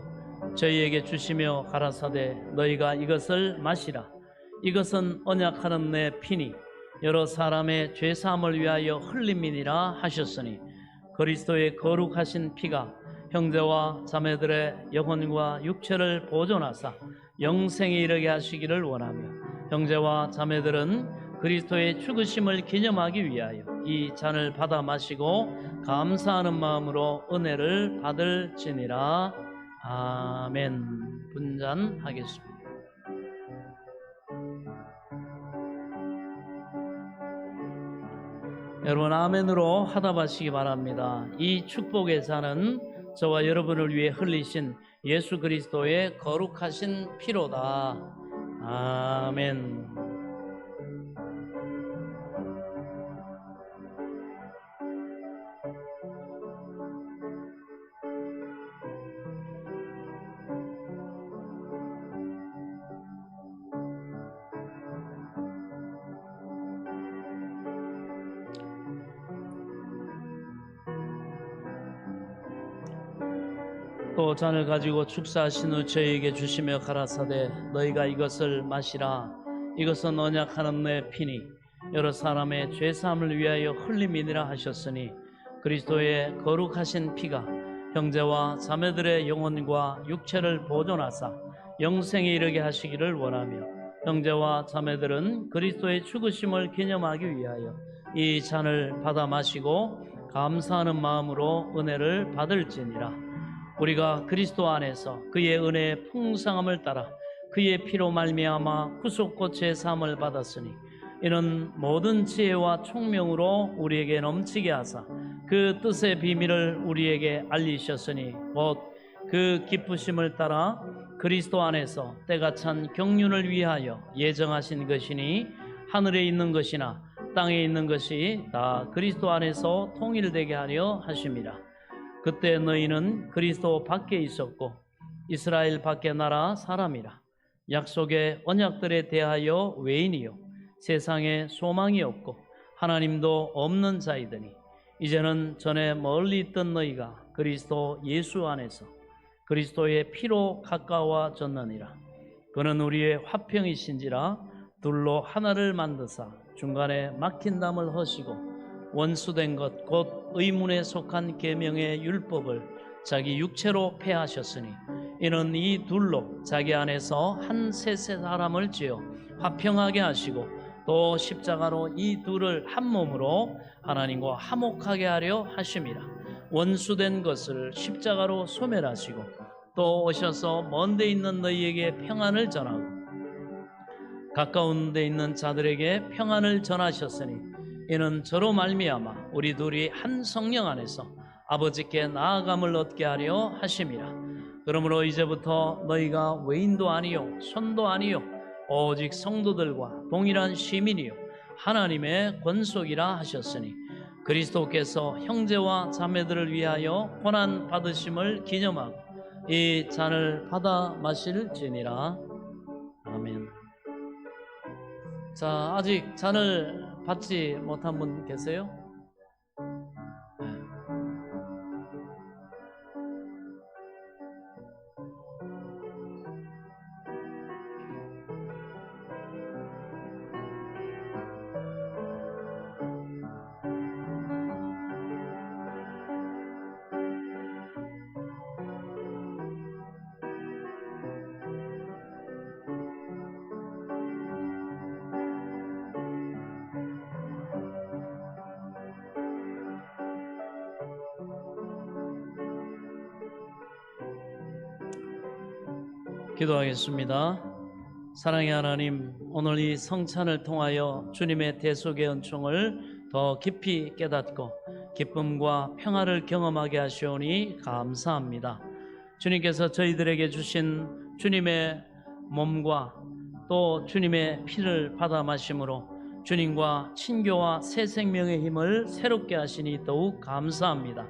저희에게 주시며 가라사대 너희가 이것을 마시라. 이것은 언약하는 내 피니 여러 사람의 죄사함을 위하여 흘림이니라 하셨으니 그리스도의 거룩하신 피가 형제와 자매들의 영혼과 육체를 보존하사 영생에 이르게 하시기를 원하며 형제와 자매들은 그리스도의 죽으심을 기념하기 위하여 이 잔을 받아 마시고 감사하는 마음으로 은혜를 받을지니라. 아멘. 분잔하겠습니다. 여러분 아멘으로 화답하시기 바랍니다. 이 축복의 잔은 저와 여러분을 위해 흘리신 예수 그리스도의 거룩하신 피로다. 아멘. 또 잔을 가지고 축사하신 후 저희에게 주시며 가라사대 너희가 이것을 마시라. 이것은 언약하는 내 피니 여러 사람의 죄사함을 위하여 흘림이니라 하셨으니 그리스도의 거룩하신 피가 형제와 자매들의 영혼과 육체를 보존하사 영생에 이르게 하시기를 원하며 형제와 자매들은 그리스도의 죽으심을 기념하기 위하여 이 잔을 받아 마시고 감사하는 마음으로 은혜를 받을지니라. 우리가 그리스도 안에서 그의 은혜의 풍성함을 따라 그의 피로 말미암아 구속고 제사함을 받았으니 이는 모든 지혜와 총명으로 우리에게 넘치게 하사 그 뜻의 비밀을 우리에게 알리셨으니 곧 그 기쁘심을 따라 그리스도 안에서 때가 찬 경륜을 위하여 예정하신 것이니 하늘에 있는 것이나 땅에 있는 것이 다 그리스도 안에서 통일되게 하려 하심이라. 그때 너희는 그리스도 밖에 있었고 이스라엘 밖에 나라 사람이라. 약속의 언약들에 대하여 외인이요 세상에 소망이 없고 하나님도 없는 자이더니 이제는 전에 멀리 있던 너희가 그리스도 예수 안에서 그리스도의 피로 가까워졌느니라. 그는 우리의 화평이신지라 둘로 하나를 만드사 중간에 막힌 담을 허시고 원수된 것 곧 의문에 속한 계명의 율법을 자기 육체로 폐하셨으니 이는 이 둘로 자기 안에서 한 셋의 사람을 지어 화평하게 하시고 또 십자가로 이 둘을 한 몸으로 하나님과 화목하게 하려 하심이라. 원수된 것을 십자가로 소멸하시고 또 오셔서 먼 데 있는 너희에게 평안을 전하고 가까운 데 있는 자들에게 평안을 전하셨으니 이는 저로 말미암아 우리 둘이 한 성령 안에서 아버지께 나아감을 얻게 하려 하심이라. 그러므로 이제부터 너희가 외인도 아니요 손도 아니요 오직 성도들과 동일한 시민이요 하나님의 권속이라 하셨으니 그리스도께서 형제와 자매들을 위하여 고난 받으심을 기념하고 이 잔을 받아 마실지니라. 아멘. 자, 아직 잔을 받지 못한 분 계세요? 기도하겠습니다. 사랑의 하나님, 오늘 이 성찬을 통하여 주님의 대속의 은총을 더 깊이 깨닫고 기쁨과 평화를 경험하게 하시오니 감사합니다. 주님께서 저희들에게 주신 주님의 몸과 또 주님의 피를 받아 마심으로 주님과 친교와 새 생명의 힘을 새롭게 하시니 더욱 감사합니다.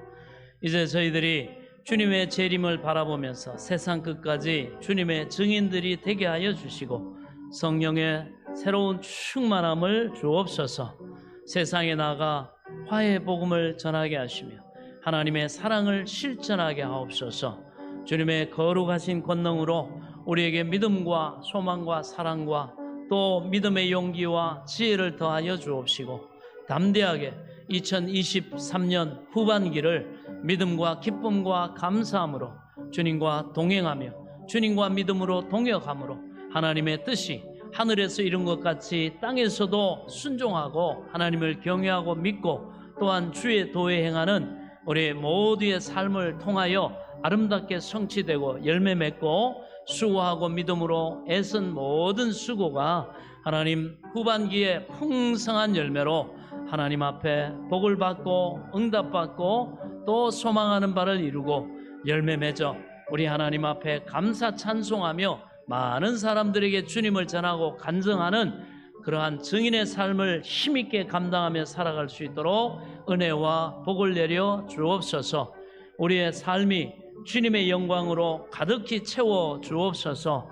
이제 저희들이 주님의 재림을 바라보면서 세상 끝까지 주님의 증인들이 되게 하여 주시고 성령의 새로운 충만함을 주옵소서. 세상에 나가 화해의 복음을 전하게 하시며 하나님의 사랑을 실천하게 하옵소서. 주님의 거룩하신 권능으로 우리에게 믿음과 소망과 사랑과 또 믿음의 용기와 지혜를 더하여 주옵시고 담대하게 2023년 후반기를 믿음과 기쁨과 감사함으로 주님과 동행하며 주님과 믿음으로 동역함으로 하나님의 뜻이 하늘에서 이룬 것 같이 땅에서도 순종하고 하나님을 경외하고 믿고 또한 주의 도에 행하는 우리 모두의 삶을 통하여 아름답게 성취되고 열매 맺고 수고하고 믿음으로 애쓴 모든 수고가 하나님 후반기에 풍성한 열매로 하나님 앞에 복을 받고 응답받고 또 소망하는 바를 이루고 열매 맺어 우리 하나님 앞에 감사 찬송하며 많은 사람들에게 주님을 전하고 간증하는 그러한 증인의 삶을 힘있게 감당하며 살아갈 수 있도록 은혜와 복을 내려 주옵소서. 우리의 삶이 주님의 영광으로 가득히 채워 주옵소서.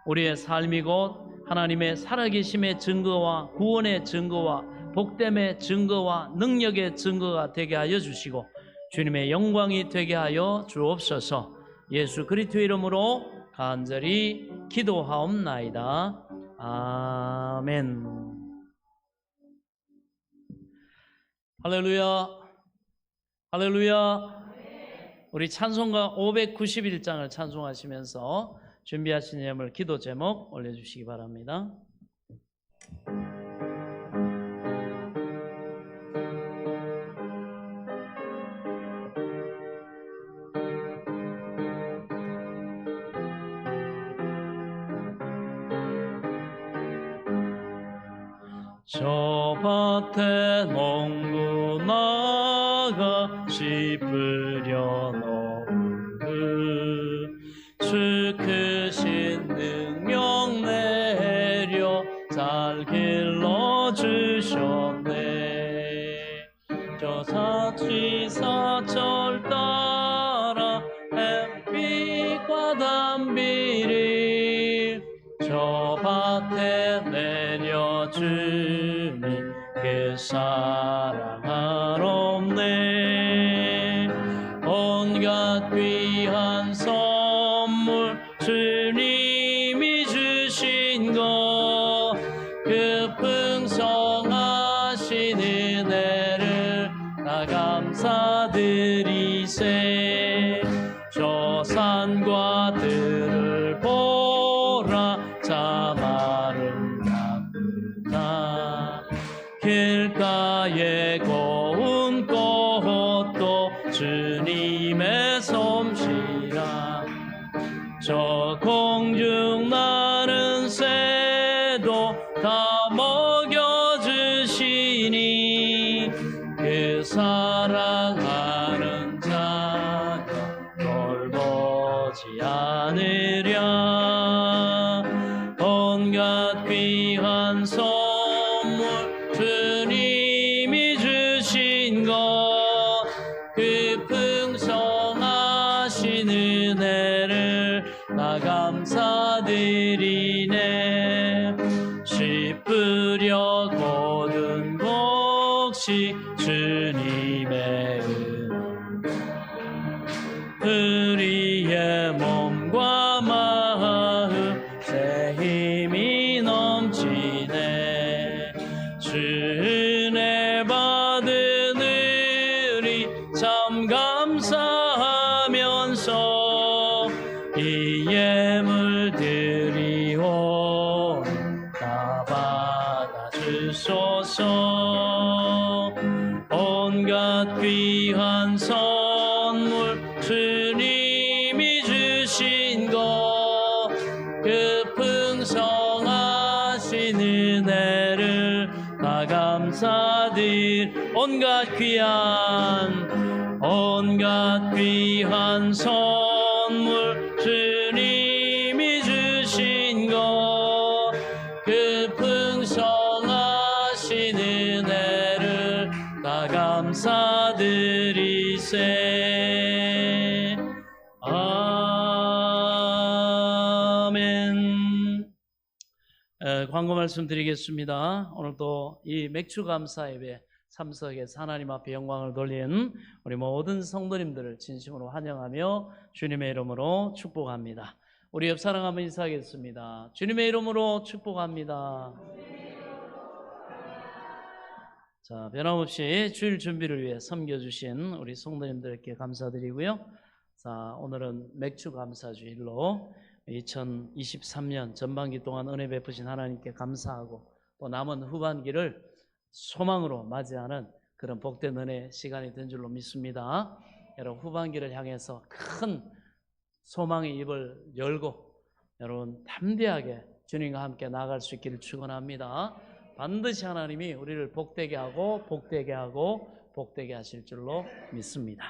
우리의 삶이 곧 하나님의 살아계심의 증거와 구원의 증거와 복됨의 증거와 능력의 증거가 되게 하여 주시고 주님의 영광이 되게 하여 주옵소서. 예수 그리스도의 이름으로 간절히 기도하옵나이다. 아멘. 할렐루야. 할렐루야. 우리 찬송가 591장을 찬송하시면서 준비하신 예물 기도 제목 올려주시기 바랍니다. 저 밭에 농부 나가 씹으려 놓은 주 크신 능력 내려 잘 길러주셨네. 저 사치사철 따라 햇빛과 단비를 저 밭에 내려주니 그 사랑하옵네. 온갖 귀한 선물 주님이 주신 것 그 풍성하신 은혜를 나 감사드리세. 저 산과 들을 보라 참 아름답구나. 길가에 고운 꽃도 주님의 솜씨라. 저 공중 나는 새도 다 먹여주시니 그 사랑하는 감사드리네. 씨 뿌려 거둔 곡식 주님의 우리의 몸과 마음 새 힘이 넘치네. 주 은혜 받은 우리 참 감사하면서 이 예물 드리오 다 받아주소서. 온갖 귀한 선물 주님이 주신 것 그 풍성하신 은혜를 다 온갖 귀한 선물 주님이 주신 것 그 풍성하신 은혜를 다 감사드리세. 아멘. 광고 말씀 드리겠습니다. 오늘도 이 맥주 감사 예배 참석해서 하나님 앞에 영광을 돌린 우리 모든 성도님들을 진심으로 환영하며 주님의 이름으로 축복합니다. 우리 옆 사람 한번 인사하겠습니다. 주님의 이름으로 축복합니다. 자, 변함없이 주일 준비를 위해 섬겨주신 우리 성도님들께 감사드리고요. 자, 오늘은 맥주 감사 주일로 2023년 전반기 동안 은혜 베푸신 하나님께 감사하고 또 남은 후반기를 소망으로 맞이하는 그런 복된 은혜 시간이 된 줄로 믿습니다. 여러분 후반기를 향해서 큰 소망의 입을 열고 여러분 담대하게 주님과 함께 나아갈 수 있기를 축원합니다. 반드시 하나님이 우리를 복되게 하고 복되게 하고 복되게 하실 줄로 믿습니다.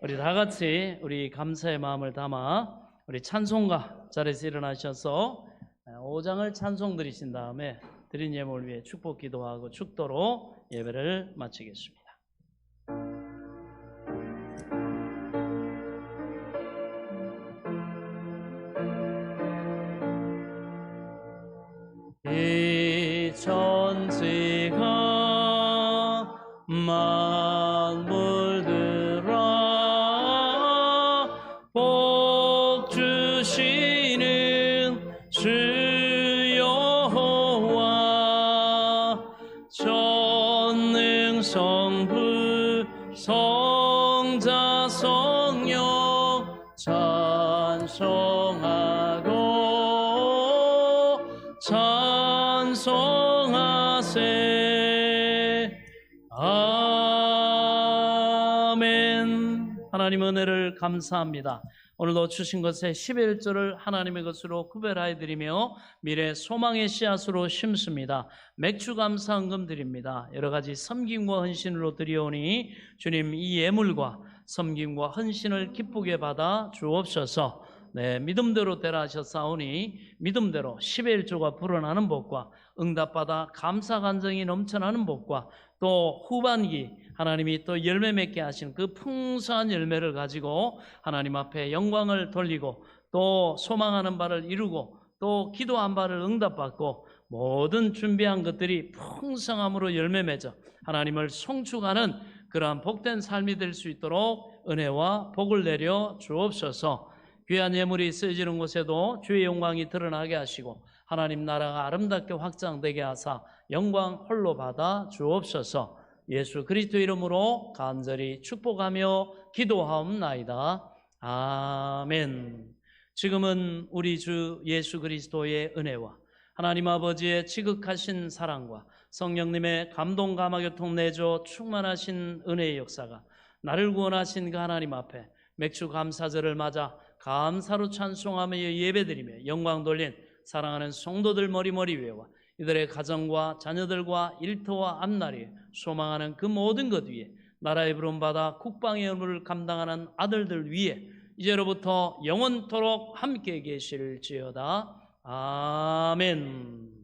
우리 다 같이 우리 감사의 마음을 담아 우리 찬송가 자리에서 일어나셔서 5장을 찬송 드리신 다음에 드린 예물을 위해 축복 기도하고 축도로 예배를 마치겠습니다. 이 천지가 만물들아 복 주시는 주 여호와 전능 성부 성자 성령 찬송하고 찬송하세. 아멘. 하나님 은혜를 감사합니다. 오늘도 주신 것의 11조를 하나님의 것으로 구별하여 드리며 미래 소망의 씨앗으로 심습니다. 맥주 감사 헌금 드립니다. 여러 가지 섬김과 헌신으로 드리오니 주님 이 예물과 섬김과 헌신을 기쁘게 받아 주옵소서. 네, 믿음대로 되라 하셨사오니 믿음대로 11조가 불어나는 복과 응답받아 감사 간정이 넘쳐나는 복과 또 후반기 하나님이 또 열매 맺게 하신 그 풍성한 열매를 가지고 하나님 앞에 영광을 돌리고 또 소망하는 바를 이루고 또 기도한 바를 응답받고 모든 준비한 것들이 풍성함으로 열매 맺어 하나님을 송축하는 그러한 복된 삶이 될 수 있도록 은혜와 복을 내려 주옵소서. 귀한 예물이 쓰여지는 곳에도 주의 영광이 드러나게 하시고 하나님 나라가 아름답게 확장되게 하사 영광 홀로 받아 주옵소서. 예수 그리스도 이름으로 간절히 축복하며 기도하옵나이다. 아멘. 지금은 우리 주 예수 그리스도의 은혜와 하나님 아버지의 지극하신 사랑과 성령님의 감동 감화교통 내줘 충만하신 은혜의 역사가 나를 구원하신 그 하나님 앞에 맥주 감사절을 맞아 감사로 찬송하며 예배드리며 영광 돌린 사랑하는 성도들 머리머리 위에와 이들의 가정과 자녀들과 일터와 앞날이 소망하는 그 모든 것 위에 나라의 부름받아 국방의 의무를 감당하는 아들들 위에 이제로부터 영원토록 함께 계실지어다. 아멘.